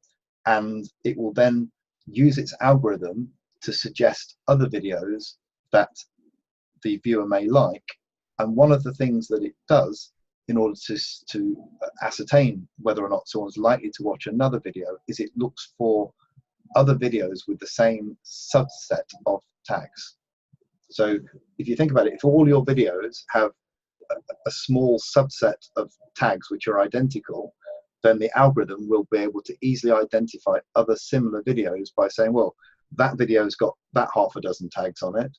and it will then use its algorithm to suggest other videos that the viewer may like. And one of the things that it does in order to ascertain whether or not someone's likely to watch another video is it looks for other videos with the same subset of tags. So if you think about it, if all your videos have a small subset of tags which are identical, then the algorithm will be able to easily identify other similar videos by saying, well, that video's got that half a dozen tags on it.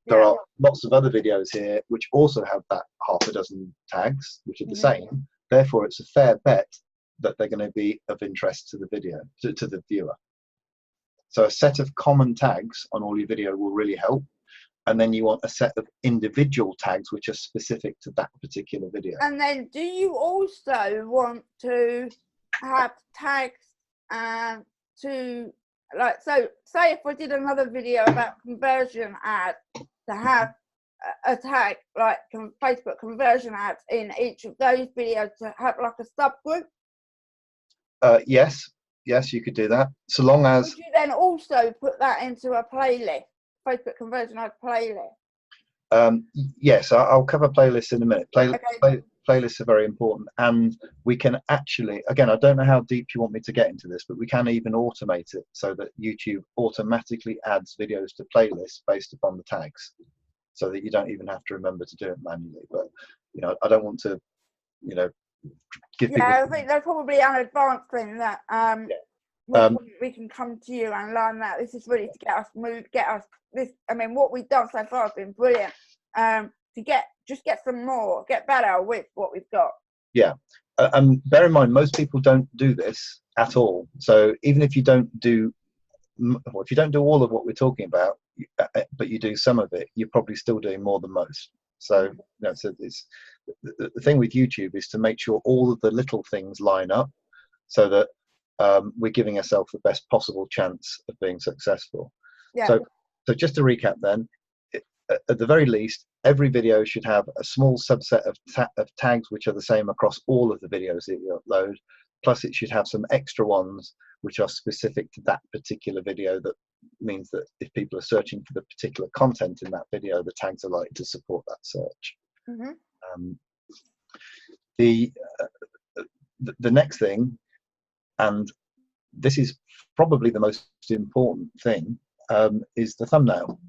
There are lots of other videos here which also have that half a dozen tags, which are the same. Therefore, it's a fair bet that they're going to be of interest to the video, to the viewer. So a set of common tags on all your video will really help. And then you want a set of individual tags which are specific to that particular video. And then do you also want to have tags to, like, so say if I did another video about conversion ads, to have a tag like Facebook conversion ads in each of those videos, to have like a subgroup? Yes, you could do that. So long as... Would you then also put that into a playlist? Facebook conversion ad playlist. Yes, I'll cover playlists in a minute. playlists are very important, and we can actually, again, I don't know how deep you want me to get into this, but we can even automate it so that YouTube automatically adds videos to playlists based upon the tags, so that you don't even have to remember to do it manually. But I don't want to give people. I think that's probably an advanced thing that we can come to you and learn that. This is really to get us moved, get us this. I mean, what we've done so far has been brilliant. To get some more, get better with what we've got. Yeah, and bear in mind, most people don't do this at all. So even if you don't do, all of what we're talking about, but you do some of it, you're probably still doing more than most. So, so it's, the thing with YouTube is to make sure all of the little things line up, so that we're giving ourselves the best possible chance of being successful. Yeah. So just to recap then, at the very least, every video should have a small subset of tags which are the same across all of the videos that you upload, plus it should have some extra ones which are specific to that particular video. That means that if people are searching for the particular content in that video, the tags are likely to support that search. Mm-hmm. The next thing, and this is probably the most important thing, is the thumbnail.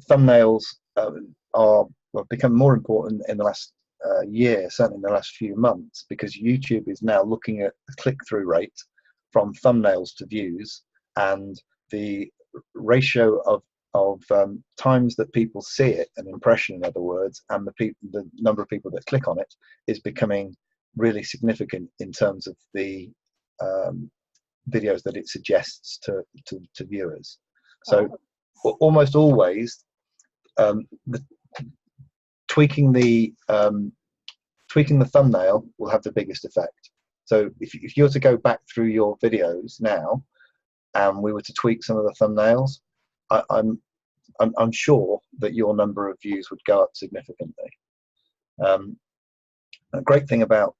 Thumbnails have become more important in the last year, certainly in the last few months, because YouTube is now looking at the click-through rate from thumbnails to views, and the ratio of times that people see it, an impression in other words, and the number of people that click on it is becoming really significant in terms of the videos that it suggests to viewers. So almost always tweaking the thumbnail will have the biggest effect. So if you were to go back through your videos now and we were to tweak some of the thumbnails, I'm sure that your number of views would go up significantly. A great thing about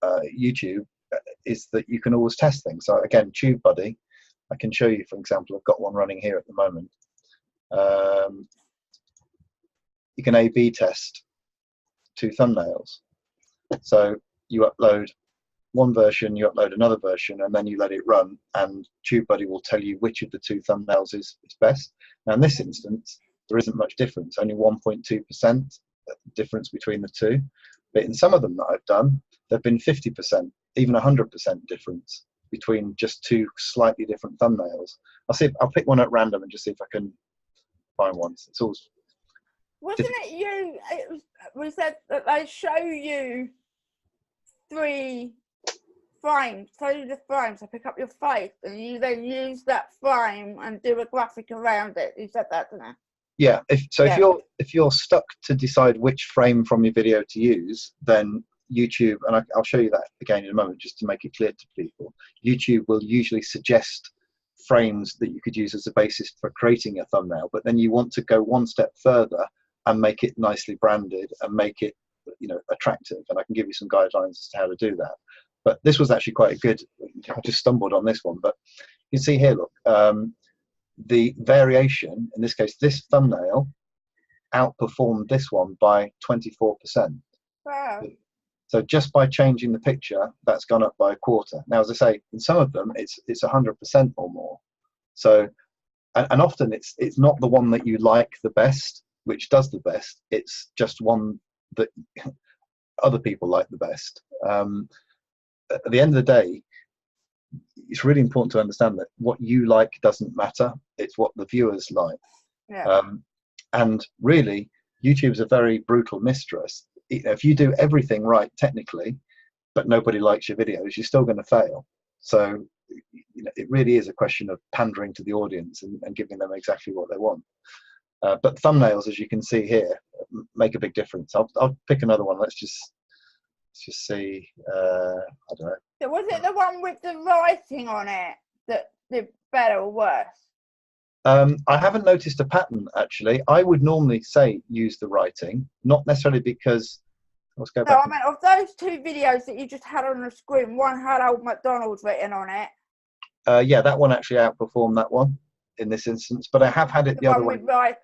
YouTube is that you can always test things. So again, TubeBuddy, I can show you, for example, I've got one running here at the moment. You can A/B test 2 thumbnails. So you upload one version, you upload another version, and then you let it run, and TubeBuddy will tell you which of the 2 thumbnails is best. Now in this instance, there isn't much difference, only 1.2% difference between the 2. But in some of them that I've done, there have been 50%, even 100% difference between just 2 slightly different thumbnails. I'll pick one at random and just see if I can find one. It's always. Wasn't it you? We said that they show you 3 frames, show the frames. I pick up your face, and you then use that frame and do a graphic around it. You said that, didn't you? Yeah. If you're stuck to decide which frame from your video to use, then YouTube, and I'll show you that again in a moment, just to make it clear to people. YouTube will usually suggest frames that you could use as a basis for creating a thumbnail, but then you want to go one step further and make it nicely branded and make it, attractive. And I can give you some guidelines as to how to do that. But this was actually quite a good. I just stumbled on this one, but you can see here. Look, the variation in this case, this thumbnail outperformed this one by 24%. Wow. So just by changing the picture, that's gone up by 1/4. Now, as I say, in some of them, it's 100% or more. So, and often it's not the one that you like the best, which does the best. It's just one that other people like the best. At the end of the day, it's really important to understand that what you like doesn't matter. It's what the viewers like. Yeah. And really, YouTube's a very brutal mistress. If you do everything right technically, but nobody likes your videos, you're still going to fail. So it really is a question of pandering to the audience and giving them exactly what they want. But thumbnails, as you can see here, make a big difference. I'll pick another one. Let's just see. I don't know. So was it the one with the writing on it that did better or worse? I haven't noticed a pattern, actually. I would normally say use the writing, not necessarily because. Let's go back. No, I mean, of those 2 videos that you just had on the screen, one had Old McDonald's written on it. Yeah, that one actually outperformed that one in this instance, but I have had it the other way. Right.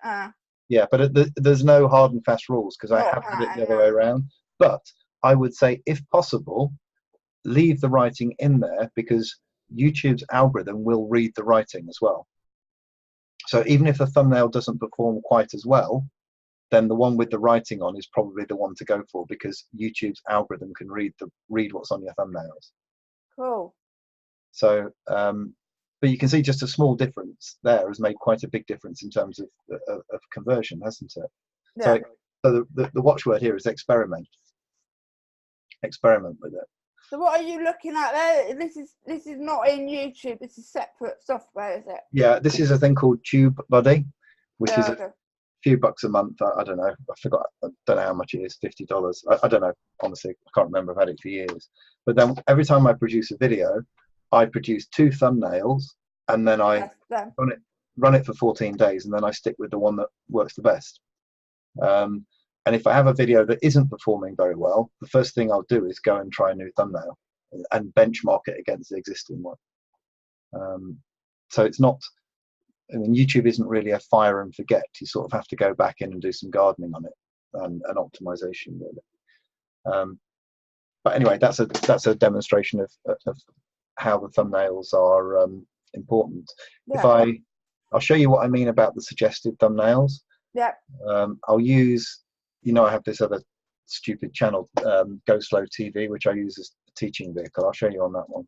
Yeah, but there's no hard and fast rules, because I have had it the other way around. But I would say, if possible, leave the writing in there, because YouTube's algorithm will read the writing as well. So even if the thumbnail doesn't perform quite as well, then the one with the writing on is probably the one to go for, because YouTube's algorithm can read what's on your thumbnails. Cool. So, but you can see just a small difference there has made quite a big difference in terms of conversion, hasn't it? Yeah. So the watchword here is experiment. Experiment with it. So what are you looking at there? This is not in YouTube. This is separate software, is it? Yeah, this is a thing called TubeBuddy, which is okay. a few bucks a month. I don't know. I forgot. I don't know how much it is. $50. I don't know. Honestly, I can't remember. I've had it for years. But then every time I produce a video, I produce 2 thumbnails, and then I run it for 14 days, and then I stick with the one that works the best. And if I have a video that isn't performing very well, the first thing I'll do is go and try a new thumbnail and benchmark it against the existing one. So it's not, I mean, YouTube isn't really a fire and forget. You sort of have to go back in and do some gardening on it and optimization, really. But anyway, that's a demonstration of how the thumbnails are important. Yeah. I'll show you what I mean about the suggested thumbnails. Yeah. I'll use, I have this other stupid channel, Go Slow TV, which I use as a teaching vehicle. I'll show you on that one.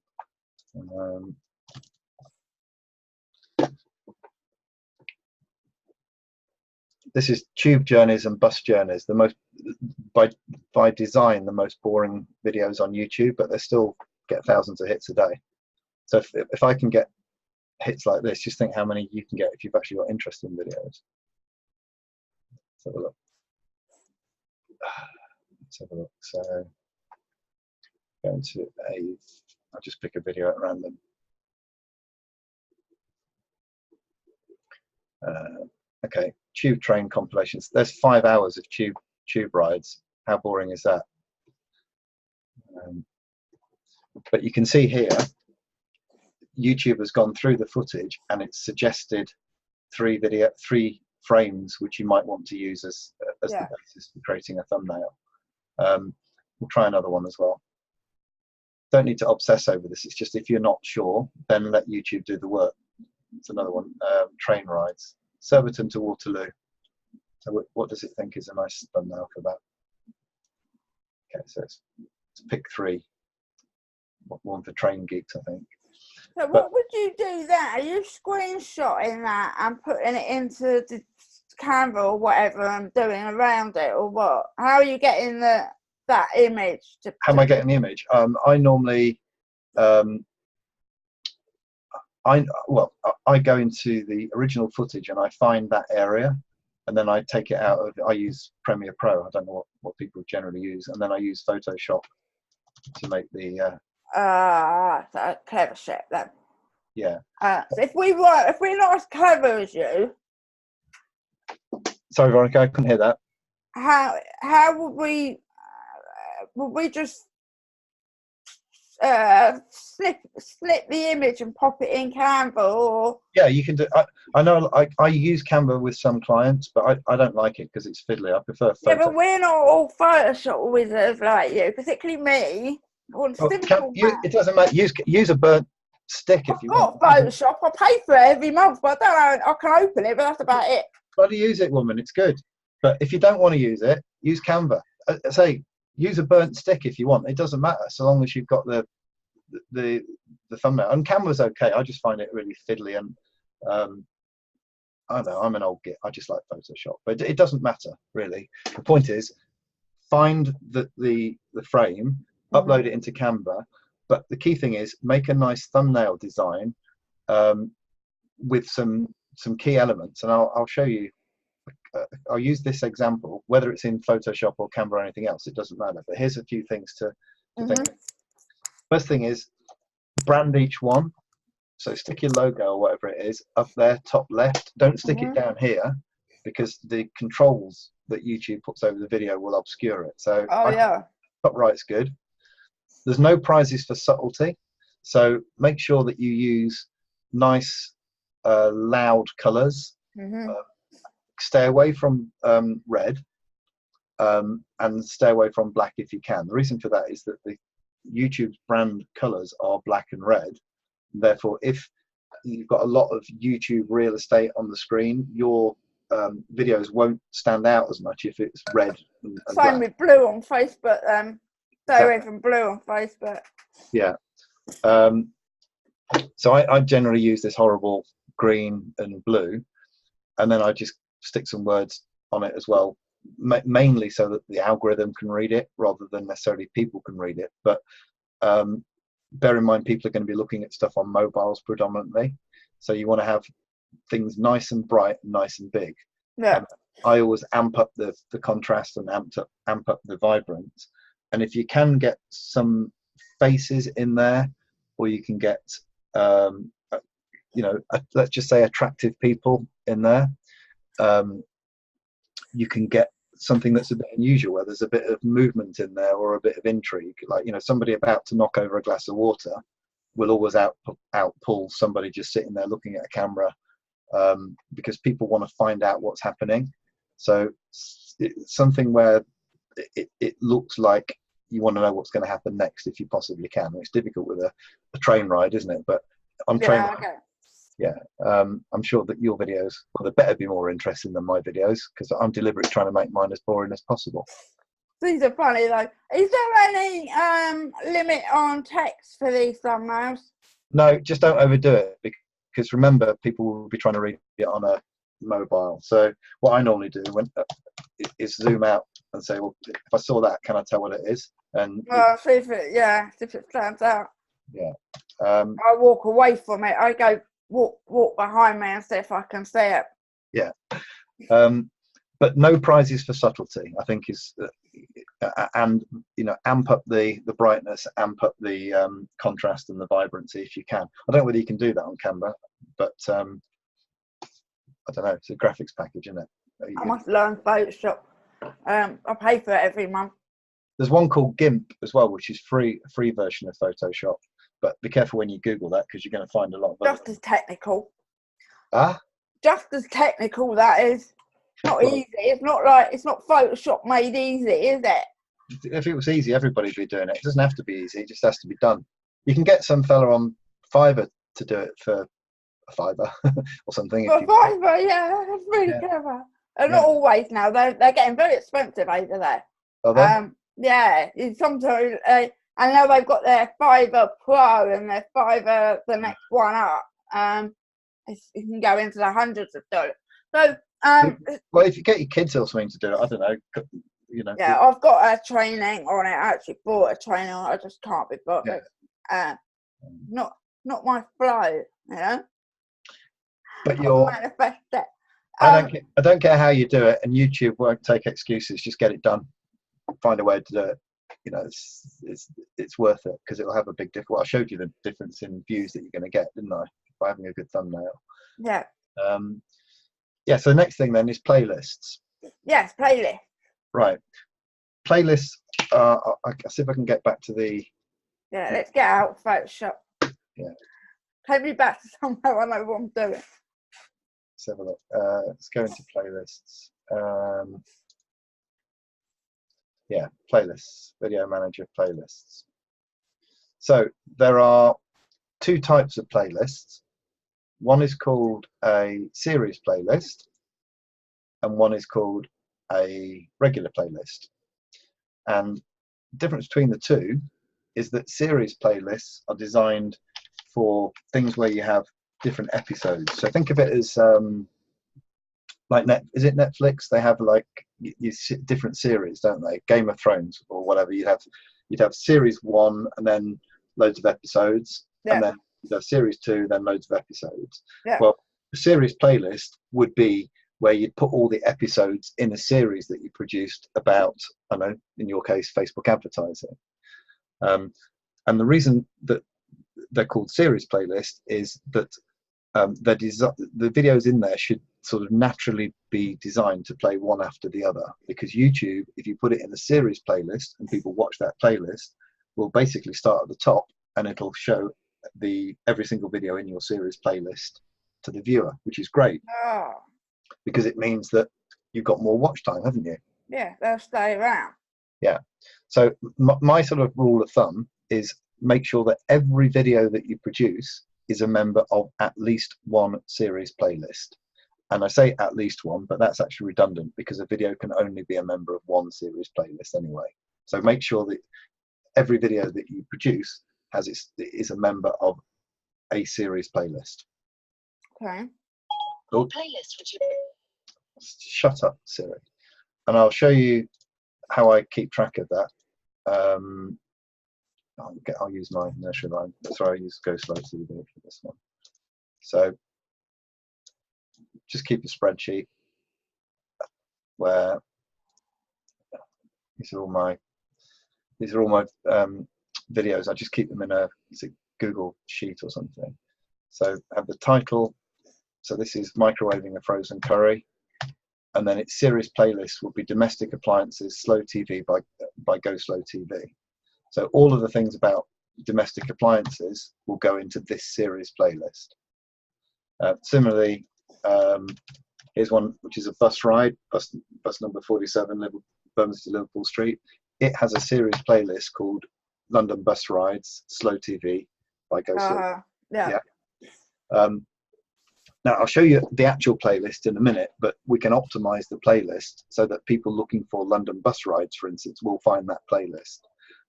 This is tube journeys and bus journeys, the most, by design, the most boring videos on YouTube, but they still get thousands of hits a day. So if I can get hits like this, just think how many you can get if you've actually got interesting videos. Let's have a look. Let's have a look. So going to I'll just pick a video at random. Okay, tube train compilations. There's 5 hours of tube rides. How boring is that? But you can see here, YouTube has gone through the footage and it's suggested 3 frames which you might want to use as the basis for creating a thumbnail. We'll try another one as well. Don't need to obsess over this. It's just, if you're not sure, then let YouTube do the work. It's another one. Train rides. Surbiton to Waterloo. So what does it think is a nice thumbnail for that? Okay, so let's pick 3. One for train geeks, I think. So what would you do there? Are you screenshotting that and putting it into the Canva or whatever I'm doing around it, or what? How are you getting that image? How am I getting the image? I normally, I go into the original footage and I find that area, and then I take it out of. I use Premiere Pro. I don't know what people generally use, and then I use Photoshop to make the. So clever shit then. Yeah. So if we're not as clever as you. Sorry, Veronica, I couldn't hear that. How would we just slip the image and pop it in Canva, or? Yeah, you can do. I know I use Canva with some clients, but I don't like it because it's fiddly. I prefer Photoshop. Yeah, but we're not all Photoshop wizards like you, particularly me. It doesn't matter. Use a burnt stick if you want. I've got Photoshop. I pay for it every month, but I don't know. I can open it, but that's about it. Bloody use it, woman. It's good. But if you don't want to use it, use Canva. I say use a burnt stick if you want. It doesn't matter so long as you've got the thumbnail. And Canva's okay. I just find it really fiddly, and I don't know. I'm an old git. I just like Photoshop, but it doesn't matter really. The point is, find the frame, upload it into Canva. But the key thing is, make a nice thumbnail design with some key elements, and I'll show you. I'll use this example, whether it's in Photoshop or Canva or anything else, it doesn't matter. But here's a few things to think of. First thing is, brand each one. So stick your logo or whatever it is up there, top left. Don't stick it down here, because the controls that YouTube puts over the video will obscure it. So top right's good. There's no prizes for subtlety, so make sure that you use nice, loud colours. Stay away from red, and stay away from black if you can. The reason for that is that the YouTube's brand colors are black and red. Therefore, if you've got a lot of YouTube real estate on the screen, your videos won't stand out as much if it's red and Same black. with blue on Facebook. Stay away Exactly. from blue on Facebook. Yeah. So I generally use this horrible green and blue, and then I just stick some words on it as well, mainly so that the algorithm can read it rather than necessarily people can read it. But bear in mind, people are going to be looking at stuff on mobiles predominantly, so you want to have things nice and bright and nice and big. Yeah. I always amp up the contrast and amp up the vibrance. And if you can get some faces in there, or you can get let's just say attractive people in there, you can get something that's a bit unusual, where there's a bit of movement in there or a bit of intrigue. Like, somebody about to knock over a glass of water will always outpull somebody just sitting there looking at a camera, because people want to find out what's happening. So it's something where it looks like you want to know what's going to happen next if you possibly can. It's difficult with a train ride, isn't it? But on train ride, Okay. yeah, I'm sure that your videos, they better be more interesting than my videos, because I'm deliberately trying to make mine as boring as possible. These are funny though. Is there any limit on text for these thumbnails? No, just don't overdo it, because remember, people will be trying to read it on a mobile. So what I normally do is zoom out and say, well, if I saw that, can I tell what it is? And See if it stands out. Yeah. I walk away from it. I go walk behind me and see if I can see it. Yeah. But no prizes for subtlety, I think, is and amp up the brightness, amp up the contrast and the vibrancy if you can. I don't know whether you can do that on Canva, but I don't know. It's a graphics package, isn't it? I must learn Photoshop. I pay for it every month. There's one called GIMP as well, which is a free version of Photoshop. But be careful when you Google that, because you're going to find a lot of just as technical. Just as technical, that is. Not easy. It's not Photoshop made easy, is it? If it was easy, everybody'd be doing it. It doesn't have to be easy. It just has to be done. You can get some fella on Fiverr to do it for a $5 or something. For $5, yeah, that's really clever. Not always now. They're getting very expensive over there. Are they? Yeah. Sometimes I know they've got their Fiverr Pro and their Fiverr the next one up. You can go into the hundreds of dollars. So well, if you get your kids or something to do it, I don't know. Yeah, I've got a training on it. I actually bought a training on it. I just can't be bothered. Yeah. Not my flow, But you're manifest it. I don't care how you do it, and YouTube won't take excuses. Just get it done. Find a way to do it. It's worth it, because it'll have a big difference. Well, I showed you the difference in views that you're going to get, didn't I? By having a good thumbnail. Yeah. Yeah. So the next thing then is playlists. Yes, playlist. Right. Playlists. I'll see if I can get back to the. Yeah. Let's get out of Photoshop. Yeah. Take me back to somewhere I know what I'm doing. Let's have a look. Let's go into playlists. Yeah, playlists, video manager playlists. So there are two types of playlists. One is called a series playlist, and one is called a regular playlist. And the difference between the two is that series playlists are designed for things where you have different episodes. So think of it as like is it Netflix? They have like different series, don't they? Game of Thrones or whatever. You'd have series 1 and then loads of episodes, and then you'd have series 2, then loads of episodes. Well, a series playlist would be where you'd put all the episodes in a series that you produced about, I don't know, in your case, Facebook advertising. And the reason that they're called series playlist is that the videos in there should sort of naturally be designed to play one after the other, because YouTube, if you put it in a series playlist and people watch that playlist, will basically start at the top and it'll show every single video in your series playlist to the viewer, which is great, because it means that you've got more watch time, haven't you? Yeah, they'll stay around. Yeah. So my sort of rule of thumb is make sure that every video that you produce is a member of at least one series playlist. And I say at least one, but that's actually redundant because a video can only be a member of one series playlist anyway. So make sure that every video that you produce is a member of a series playlist. Okay. Oh, playlist would you? Shut up, Siri. And I'll show you how I keep track of that. I'll use my nursery rhyme. Sorry, I use Go Slow TV for this one. So just keep a spreadsheet where these are all my videos. I just keep them in a Google sheet or something. So have the title. So this is microwaving a frozen curry, and then its series playlist will be domestic appliances, slow TV by Go Slow TV. So all of the things about domestic appliances will go into this series playlist. Similarly, here's one which is a bus ride, bus number 47, Bermondsey to Liverpool Street. It has a series playlist called London Bus Rides, Slow TV by Go Slow. Yeah. Now I'll show you the actual playlist in a minute, but we can optimize the playlist so that people looking for London bus rides, for instance, will find that playlist.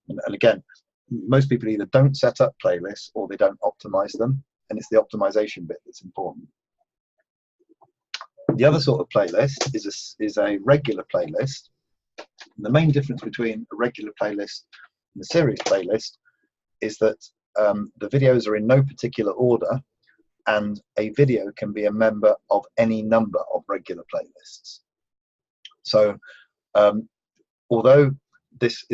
And again, most people either don't set up playlists or they don't optimize them, and it's the optimization bit that's important. The other sort of playlist is a regular playlist. And the main difference between a regular playlist and a series playlist is that the videos are in no particular order, and a video can be a member of any number of regular playlists. So although this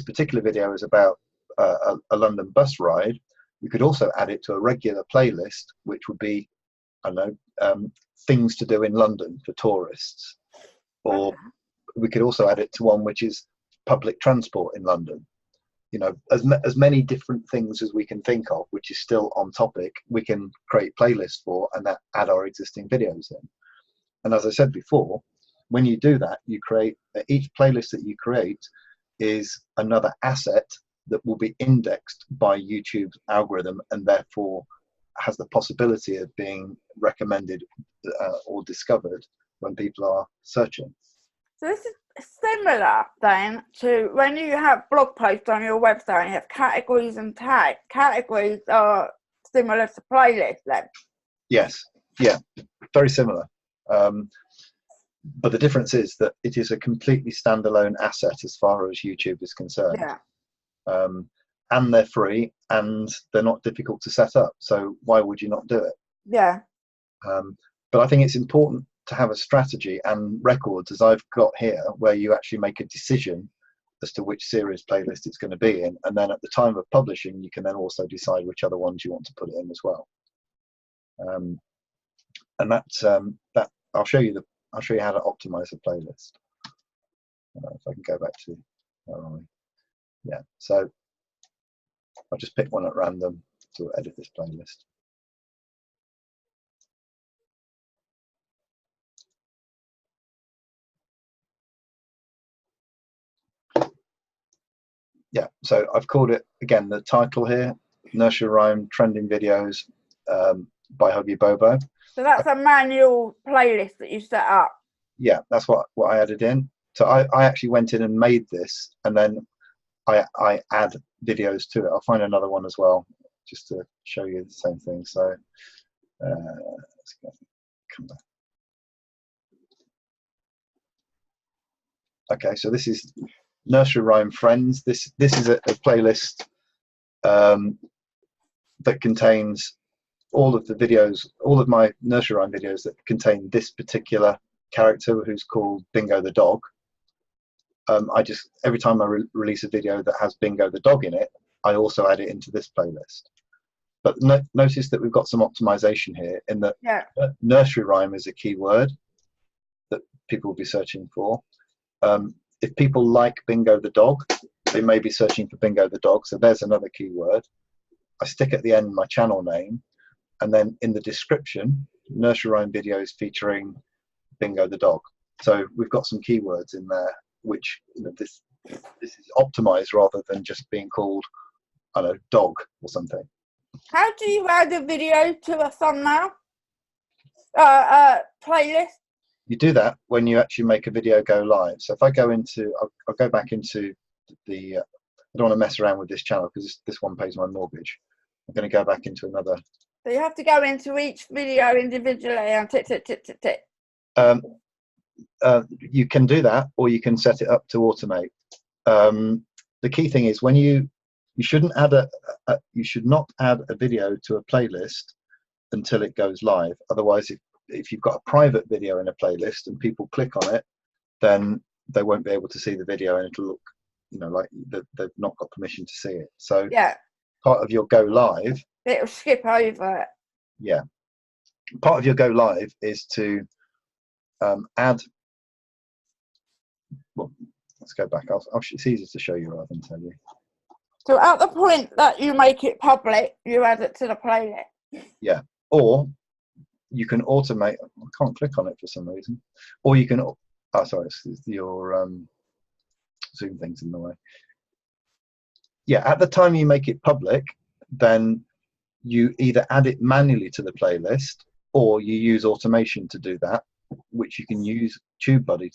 particular video is about a London bus ride, we could also add it to a regular playlist, which would be, I don't know, things to do in London for tourists. Or we could also add it to one which is public transport in London. You know, as many different things as we can think of, which is still on topic, we can create playlists for and add our existing videos in. And as I said before, when you do that, you create each playlist that you create is another asset that will be indexed by YouTube's algorithm and therefore has the possibility of being recommended or discovered when people are searching. So this is similar then to when you have blog posts on your website and you have categories and tags. Categories are similar to playlists then? Yes, yeah, very similar. But the difference is that it is a completely standalone asset as far as YouTube is concerned. Yeah. And they're free and they're not difficult to set up. So why would you not do it? Yeah. But I think it's important to have a strategy and records, as I've got here, where you actually make a decision as to which series playlist it's going to be in, and then at the time of publishing you can then also decide which other ones you want to put it in as well. And that I'll show you how to optimize a playlist. If I can go back to yeah, so I'll just pick one at random to edit this playlist. Yeah, so I've called it, again, the title here, Nursery Rhyme Trending Videos by Huggy Bobo. So that's a manual playlist that you set up? Yeah, that's what I added in. So I actually went in and made this, and then I add videos to it. I'll find another one as well, just to show you the same thing. So let's go, come back. Okay, so this is Nursery Rhyme Friends. This is a playlist that contains all of the videos, all of my nursery rhyme videos that contain this particular character who's called Bingo the dog. Every time I release a video that has Bingo the dog in it, I also add it into this playlist. But notice that we've got some optimization here in that nursery rhyme is a keyword that people will be searching for. If people like Bingo the dog, they may be searching for Bingo the dog, so there's another keyword. I stick at the end my channel name, and then in the description, nursery rhyme videos featuring Bingo the dog. So we've got some keywords in there, which this is optimized rather than just being called, I don't know, dog or something. How do you add a video to a thumbnail? Playlist? You do that when you actually make a video go live. So if I go into, I'll go back into the, I don't want to mess around with this channel because this one pays my mortgage. I'm going to go back into another. So you have to go into each video individually and tick. You can do that, or you can set it up to automate. The key thing is when you shouldn't add you should not add a video to a playlist until it goes live. Otherwise, if you've got a private video in a playlist and people click on it, then they won't be able to see the video, and it'll look, like they've not got permission to see it. So yeah, part of your go live, it'll skip over it. Yeah, part of your go live is to add. Well, let's go back. It's easier to show you rather than tell you. So at the point that you make it public, you add it to the playlist. Yeah, or you can automate. I can't click on it for some reason. Or you can. Oh, sorry, it's your Zoom thing's in the way. Yeah, at the time you make it public, then you either add it manually to the playlist, or you use automation to do that, which you can use TubeBuddy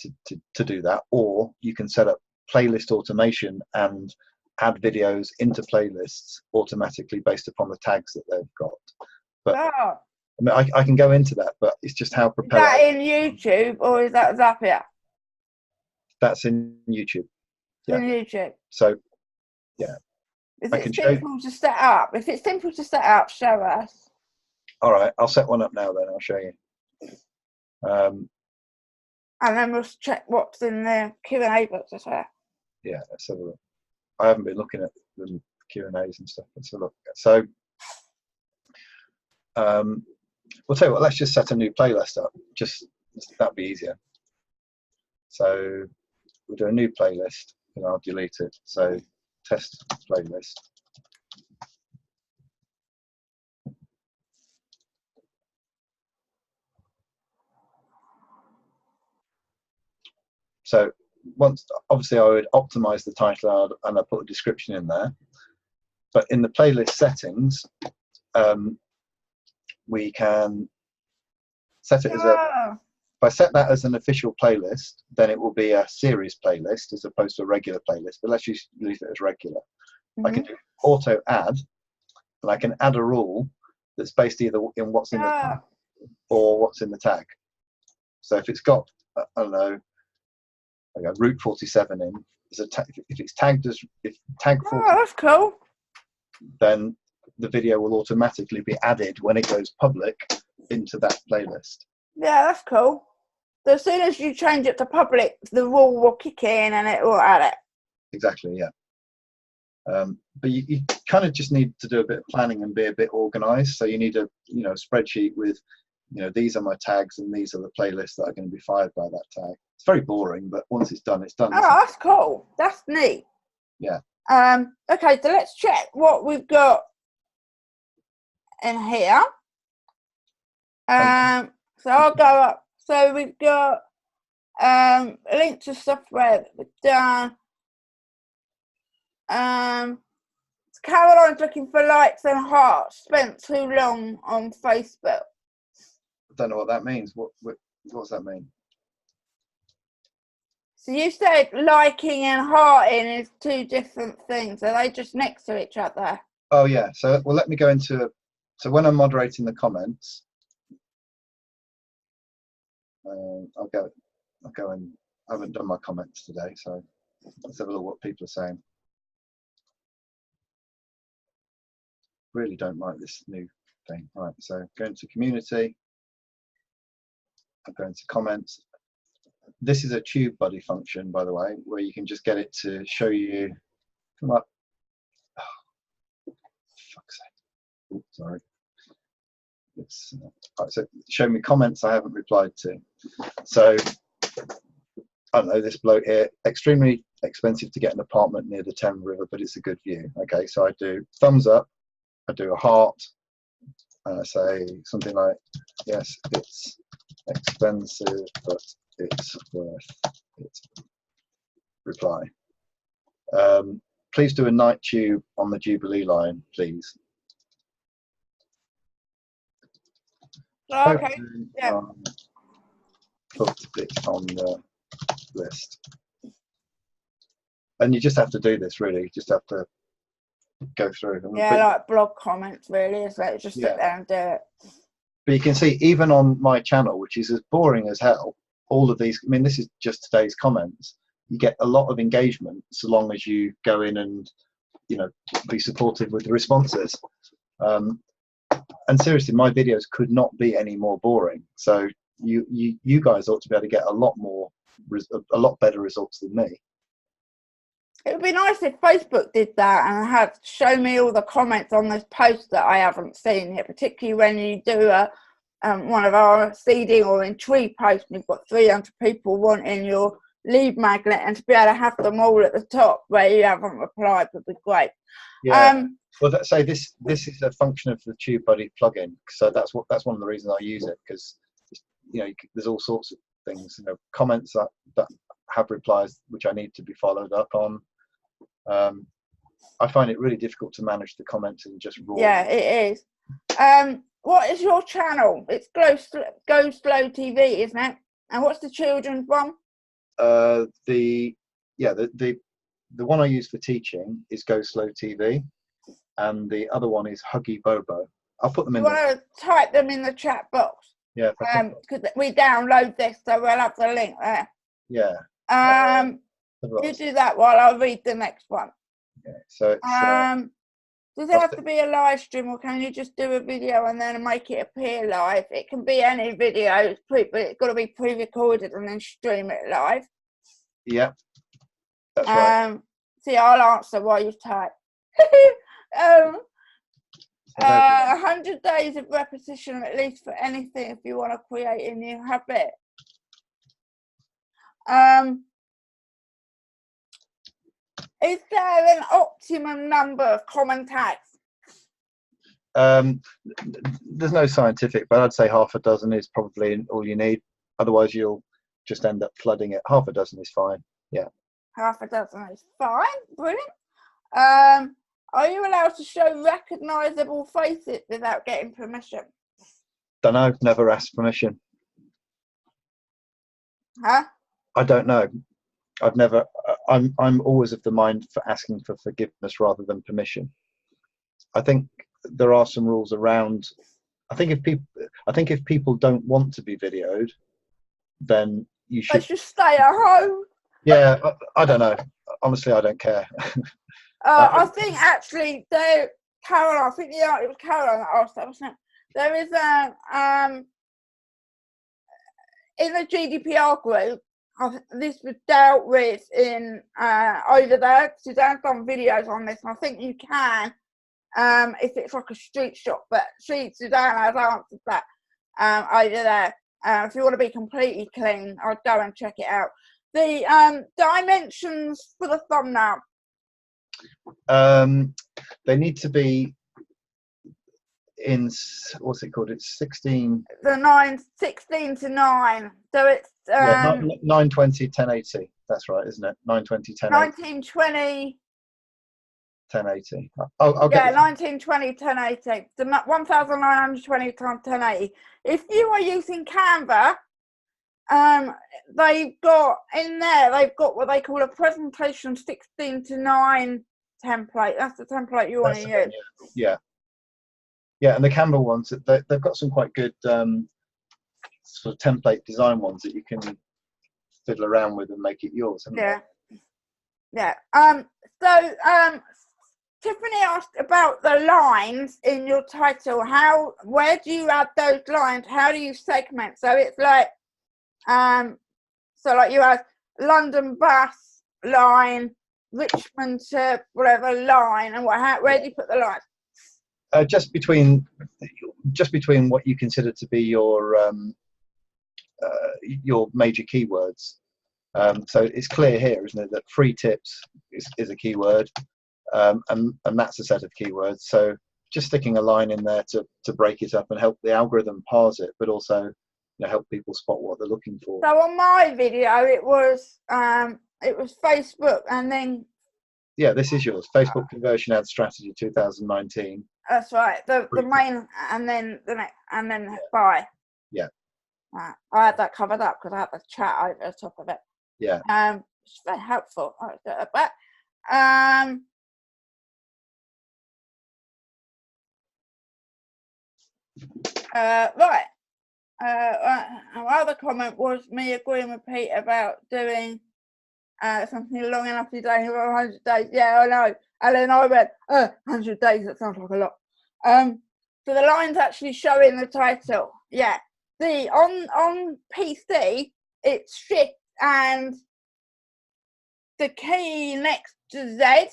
to do that, or you can set up playlist automation and add videos into playlists automatically based upon the tags that they've got. But I mean, I can go into that, but it's just how Propeller. Is that in YouTube or is that Zapier? That's in YouTube. Yeah. In YouTube. So, yeah. Is it simple to set up? If it's simple to set up, show us. All right, I'll set one up now. Then I'll show you. And then we'll check what's in the Q&A box as well. Yeah, let's have a look. I haven't been looking at the Q&As and stuff. Let's have a look. So, we'll tell you what. Let's just set a new playlist up. That'd be easier. So we'll do a new playlist, and I'll delete it. So test playlist. So obviously I would optimize the title and I put a description in there. But in the playlist settings, we can set it as if I set that as an official playlist, then it will be a series playlist as opposed to a regular playlist. But let's just leave it as regular. I can do auto add, and I can add a rule that's based either in what's in the tag or what's in the tag. So if it's got, I don't know, Route 47 in, if it's tagged as tag 40, that's cool. Then the video will automatically be added when it goes public into that playlist. Yeah, that's cool. So as soon as you change it to public, the rule will kick in and it will add it. Exactly, yeah. But you kind of just need to do a bit of planning and be a bit organized. So you need a spreadsheet with, these are my tags and these are the playlists that are going to be fired by that tag. It's very boring, but once it's done, it's done. Oh, that's cool. That's neat. Yeah. Okay, so let's check what we've got in here. So I'll go up. So we've got a link to software that we've done. Caroline's looking for likes and hearts. Spent too long on Facebook. I don't know what that means. What does that mean? So you said liking and hearting is two different things. Are they just next to each other? Oh yeah. So let me go into. So when I'm moderating the comments, I'll go and I haven't done my comments today, so let's have a look what people are saying. Really don't like this new thing. Right, so go into community. I'll go into comments. This is a TubeBuddy function, by the way, where you can just get it to show you. Come up. Oh, fuck's sake. Oops, sorry. It's right, so show me comments I haven't replied to. So I don't know, this bloke here, extremely expensive to get an apartment near the Thames River, but it's a good view. Okay, so I do thumbs up, I do a heart, and I say something like, yes, it's expensive, but it's worth it. Reply. Please do a night tube on the Jubilee line, please. Okay. Yeah. Put it on the list. And you just have to do this, really. You just have to go through them. Yeah, like blog comments, really. Is like just sit there and do it. But you can see, even on my channel, which is as boring as hell, all of these, I mean, this is just today's comments. You get a lot of engagement so long as you go in and, you know, be supportive with the responses. And seriously, my videos could not be any more boring. So you guys ought to be able to get a lot better results than me. It would be nice if Facebook did that and had show me all the comments on those posts that I haven't seen yet, particularly when you do one of our seeding or intrigue posts and you've got 300 people wanting your lead magnet, and to be able to have them all at the top where you haven't replied would be great. Yeah. Well, this is a function of the TubeBuddy plugin, so that's one of the reasons I use it, because you know there's all sorts of things, you know, comments that have replies which I need to be followed up on. I find it really difficult to manage the comments in just raw. Yeah, it is. What is your channel? It's Go Slow TV, isn't it? And what's the children's one? The one I use for teaching is Go Slow TV, and the other one is Huggy Bobo. I'll put them in. You want to type them in the chat box? Yeah. Because we download this, so we'll have the link there. Yeah. You do that while I read the next one. Okay, so it's, does it have to be a live stream, or can you just do a video and then make it appear live? It can be any video, but it's got to be pre-recorded and then stream it live. Yeah, that's right. See, I'll answer while you type. 100 days of repetition, at least for anything, if you want to create a new habit. Is there an optimum number of common tags? There's no scientific, but I'd say half a dozen is probably all you need. Otherwise, you'll just end up flooding it. Half a dozen is fine. Yeah. Half a dozen is fine. Brilliant. Are you allowed to show recognisable faces without getting permission? Don't know. Never asked permission. Huh? I don't know. I've never. I'm always of the mind for asking for forgiveness rather than permission. I think there are some rules around. I think if people don't want to be videoed, then you should. They should stay at home. Yeah, I don't know. Honestly, I don't care. I think actually, Caroline. I think it was Caroline that asked that, wasn't it? There is in the GDPR group. This was dealt with in over there. Suzanne's done videos on this, and I think you can if it's like a street shop. But Suzanne has answered that over there. If you want to be completely clean, I'd go and check it out. The dimensions for the thumbnail. They need to be in, what's it called? It's 16. 16 to 9. So it's 920 1080. That's right, isn't it? 920 1080. 1920. 1080. I'll get 1920 1080. So 1920 times 1080. If you are using Canva, they've got in there. They've got what they call a presentation 16 to 9 template. That's the template you want to use. Yeah, and the Canva ones, they've got some quite good sort of template design ones that you can fiddle around with and make it yours. Yeah. So Tiffany asked about the lines in your title. Where do you add those lines? How do you segment? So it's like, so like you have London bus line, Richmond to whatever line, and where do you put the lines? Just between what you consider to be your major keywords. So it's clear here, isn't it, that free tips is a keyword, and that's a set of keywords. So just sticking a line in there to break it up and help the algorithm parse it, but also help people spot what they're looking for. So on my video, it was Facebook, and then this is yours. Facebook Conversion Ad Strategy 2019. That's right. The main, and then the next, and then buy. Yeah. I had that covered up because I had the chat over the top of it. Yeah. It's very helpful. But right. Another comment was me agreeing with Pete about doing something long enough to day for 100 days. Yeah, I know. And then I went, 100 days, that sounds like a lot. So the line's actually showing the title. Yeah. On PC, it's shift and the key next to Z.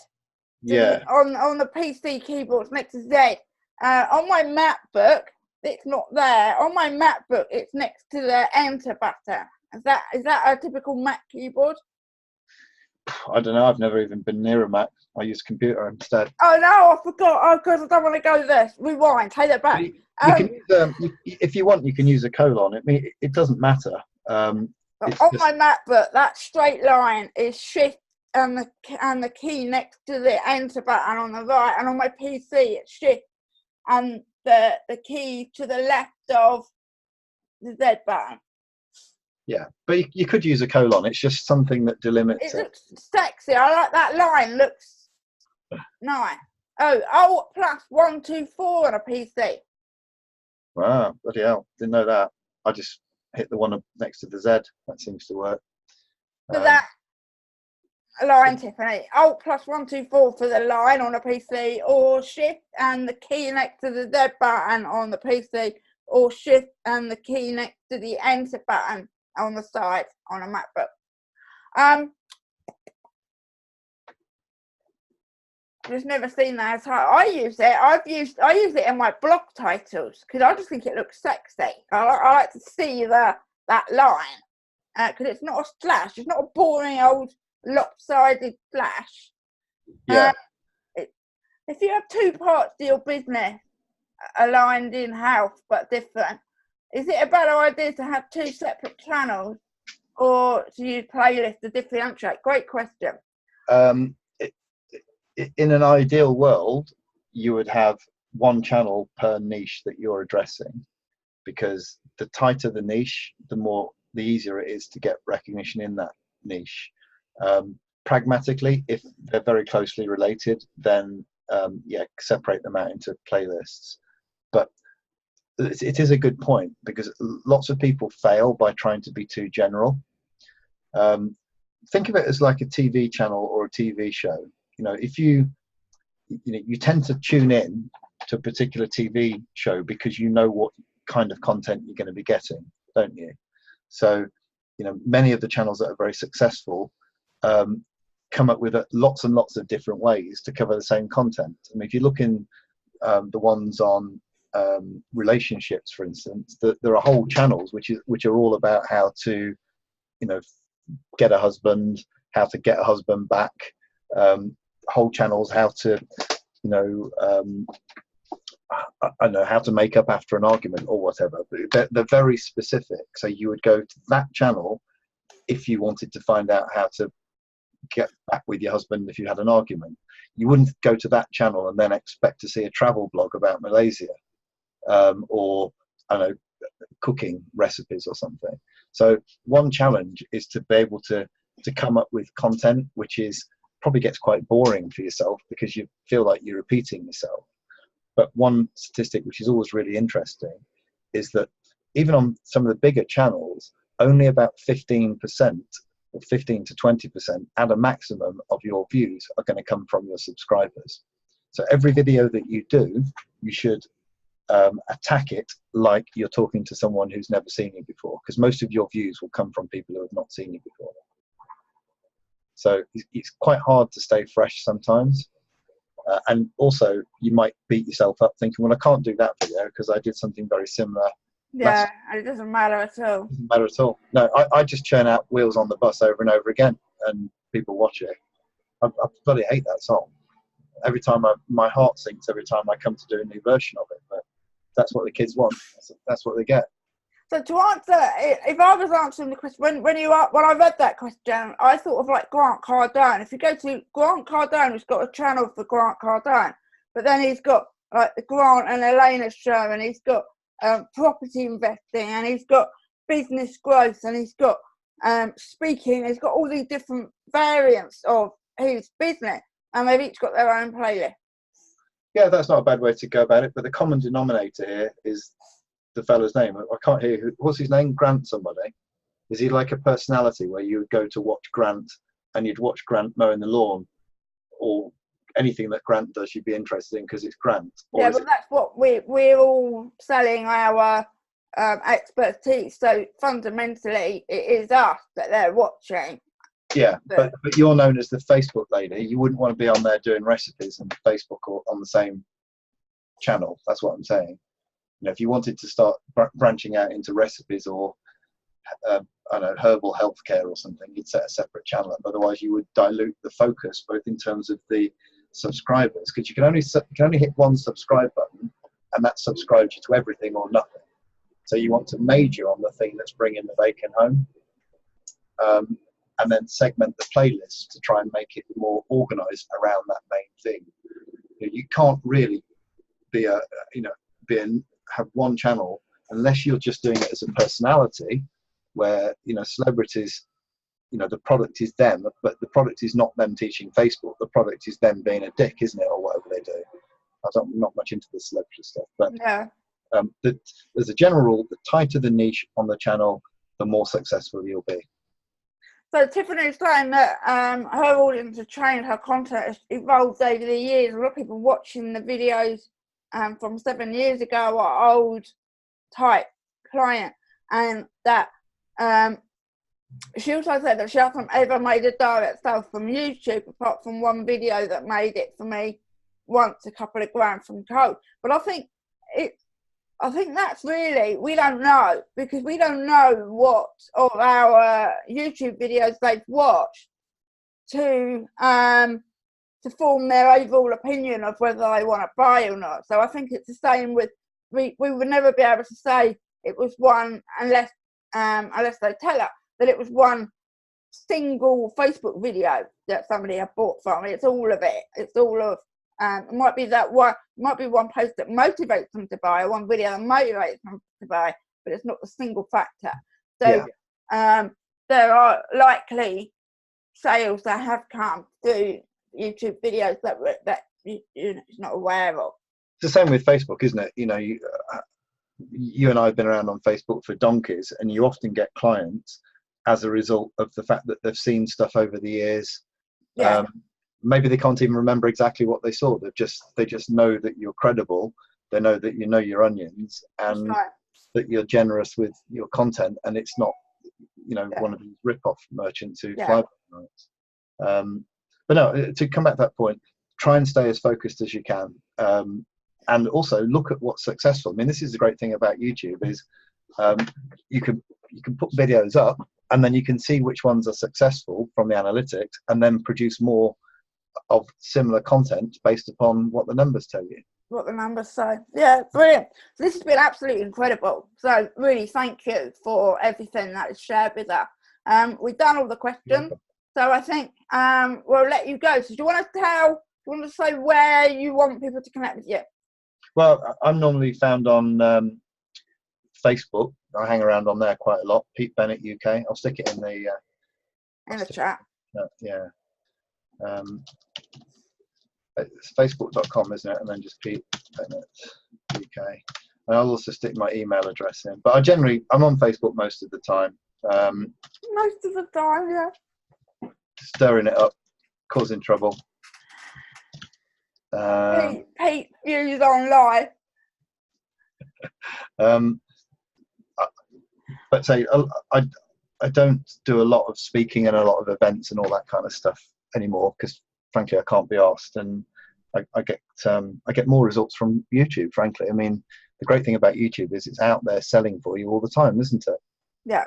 Yeah. On the PC keyboard, next to Z. On my MacBook, it's not there. On my MacBook, it's next to the enter button. Is that a typical Mac keyboard? I don't know. I've never even been near a Mac. I use computer instead. Oh no, I forgot. Oh, because I don't want to go there. Rewind. Take that back. You can use, if you want, you can use a colon. It doesn't matter. On my MacBook, that straight line is shift and the key next to the enter button on the right, and on my PC, it's shift and the key to the left of the Z button. Yeah, but you could use a colon. It's just something that delimits it. It looks sexy. I like that line. Looks nice. Oh, +124 on a PC. Wow, bloody hell. Didn't know that. I just hit the one next to the Z. That seems to work. So that line, Tiffany. +124 for the line on a PC, or shift and the key next to the Z button on the PC, or shift and the key next to the enter button on the side on a MacBook. I've just never seen that. So I use it. I use it in my blog titles because I just think it looks sexy. I like to see that line because it's not a slash. It's not a boring old lopsided slash. Yeah. If you have two parts to your business aligned in house but different, is it a better idea to have two separate channels or to use playlists to differentiate? Great question. In an ideal world, you would have one channel per niche that you're addressing, because the tighter the niche, the easier it is to get recognition in that niche. Pragmatically, if they're very closely related, then separate them out into playlists. But it is a good point, because lots of people fail by trying to be too general. Think of it as like a TV channel or a TV show. If you tend to tune in to a particular TV show because you know what kind of content you're going to be getting, don't you? So, many of the channels that are very successful come up with lots and lots of different ways to cover the same content. I mean, if you look in the ones on relationships, for instance, there are whole channels which are all about how to, get a husband, how to get a husband back. Whole channels how to, I don't know, how to make up after an argument or whatever. But they're very specific. So you would go to that channel if you wanted to find out how to get back with your husband if you had an argument. You wouldn't go to that channel and then expect to see a travel blog about Malaysia, or I don't know, cooking recipes or something. So one challenge is to be able to come up with content which probably gets quite boring for yourself because you feel like you're repeating yourself. But one statistic which is always really interesting is that even on some of the bigger channels, only about 15% or 15 to 20% at a maximum of your views are going to come from your subscribers. So every video that you do, you should attack it like you're talking to someone who's never seen you before, because most of your views will come from people who have not seen you before. So it's quite hard to stay fresh sometimes. And also, you might beat yourself up thinking, well, I can't do that video because I did something very similar. Yeah, it doesn't matter at all. It doesn't matter at all. No, I just churn out Wheels on the Bus over and over again, and people watch it. I bloody hate that song. Every time my heart sinks every time I come to do a new version of it. But that's what the kids want. That's what they get. So to answer, if I was answering the question, when I read that question, I thought of like Grant Cardone. If you go to Grant Cardone, he's got a channel for Grant Cardone, but then he's got like the Grant and Elena show, and he's got property investing, and he's got business growth, and he's got speaking. He's got all these different variants of his business, and they've each got their own playlist. Yeah, that's not a bad way to go about it, but the common denominator here is the fellow's name. I can't hear what's his name? Grant somebody. Is he like a personality where you would go to watch Grant and you'd watch Grant mowing the lawn, or anything that Grant does you'd be interested in because it's Grant? Yeah, but that's what we're all selling our expertise. So fundamentally, it is us that they're watching. Yeah, but you're known as the Facebook lady. You wouldn't want to be on there doing recipes on Facebook or on the same channel. That's what I'm saying. You know, if you wanted to start branching out into recipes or I don't know, herbal healthcare or something, you'd set a separate channel up. Otherwise, you would dilute the focus, both in terms of the subscribers, because you can only hit one subscribe button, and that subscribes you to everything or nothing. So you want to major on the thing that's bringing the bacon home. And then segment the playlist to try and make it more organized around that main thing. You can't really have one channel unless you're just doing it as a personality, where celebrities, the product is them, but the product is not them teaching Facebook. The product is them being a dick, isn't it, or whatever they do. I'm not much into the celebrity stuff, but yeah. There's a general rule: the tighter the niche on the channel, the more successful you'll be. So Tiffany's saying that her audience has changed, her content has evolved over the years. A lot of people watching the videos from 7 years ago are old type client, and that she also said that she hasn't ever made a direct sale from YouTube apart from one video that made it for me once, a couple of grand from Coke. But I think that's really, we don't know, because we don't know what of our YouTube videos they've watched to form their overall opinion of whether they want to buy or not. So I think it's the same with, we would never be able to say it was one unless they tell us that it was one single Facebook video that somebody had bought from. It's all of it. It's all of it might be that one, might be one post that motivates them to buy, or one video that motivates them to buy, but it's not the single factor. So there are likely sales that have come through YouTube videos that you're not aware of. It's the same with Facebook, isn't it? You and I have been around on Facebook for donkeys, and you often get clients as a result of the fact that they've seen stuff over the years. Yeah. Maybe they can't even remember exactly what they saw. They just know that you're credible. They know that you know your onions, and that you're generous with your content, and it's not, one of these rip-off merchants who fly by night. But no, to come back to that point, try and stay as focused as you can, and also look at what's successful. I mean, this is the great thing about YouTube is you can put videos up, and then you can see which ones are successful from the analytics, and then produce more of similar content based upon what the numbers tell you. What the numbers say. Yeah, brilliant. So this has been absolutely incredible. So really thank you for everything that is shared with us. We've done all the questions, so I think we'll let you go. So do you want to say where you want people to connect with you? Well, I'm normally found on Facebook. I hang around on there quite a lot. Pete Bennett UK. I'll stick it in the chat. Yeah. It's facebook.com, isn't it? And then just Pete Bennett UK. And I'll also stick my email address in. But I'm on Facebook most of the time. Most of the time, yeah. Stirring it up, causing trouble. Pete views online. But say I don't do a lot of speaking and a lot of events and all that kind of stuff anymore, because frankly I can't be asked, and I get more results from YouTube, frankly. I mean, the great thing about YouTube is it's out there selling for you all the time, isn't it? Yeah,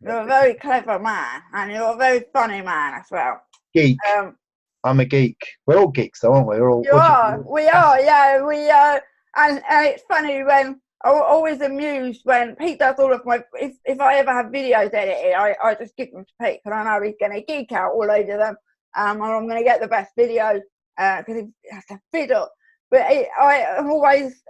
you're a very clever man, and you're a very funny man as well. Geek. I'm a geek. We're all geeks, though, aren't we? We are. Yeah, we are. And it's funny when always amused when Pete does all of my. If I ever have videos edited, I just give them to Pete because I know he's going to geek out all over them, and I'm going to get the best video because he has to fiddle. But I am always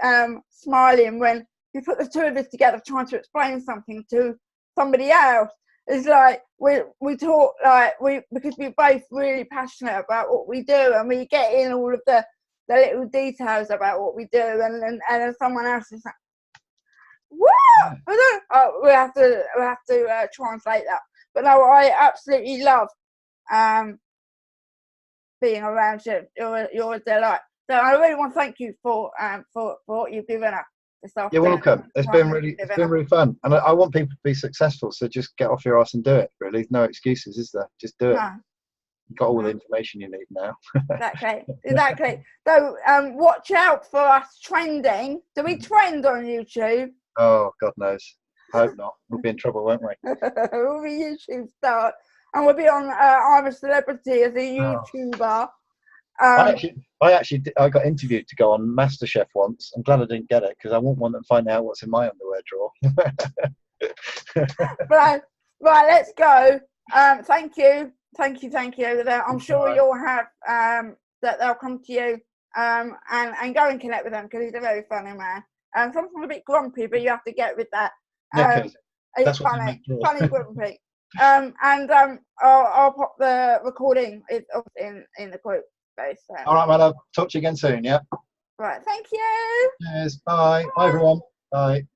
smiling when we put the two of us together trying to explain something to somebody else. It's like we talk like because we're both really passionate about what we do, and we get in all of the little details about what we do, and then someone else is like, what? We have to translate that. But no, I absolutely love being around you. You're a delight. So I really want to thank you for what you've given us this afternoon. You're welcome. It's been really fun, and I want people to be successful. So just get off your ass and do it. Really, no excuses, is there? Just do it. No. You've got all the information you need now. Exactly. So watch out for us trending. Do we trend on YouTube? Oh, God knows. I hope not. We'll be in trouble, won't we? We'll be YouTube stars, and we'll be on I'm a Celebrity as a YouTuber. I got interviewed to go on MasterChef once. I'm glad I didn't get it because I wouldn't want them to find out what's in my underwear drawer. Right, let's go. Thank you. I'm sure you'll have that they'll come to you and go and connect with them because he's a very funny man. Sometimes a bit grumpy, but you have to get with that. It's funny grumpy. And I'll pop the recording in the group. All right, my love. Talk to you again soon, yeah? Right, thank you. Cheers. Bye. Bye, everyone. Bye.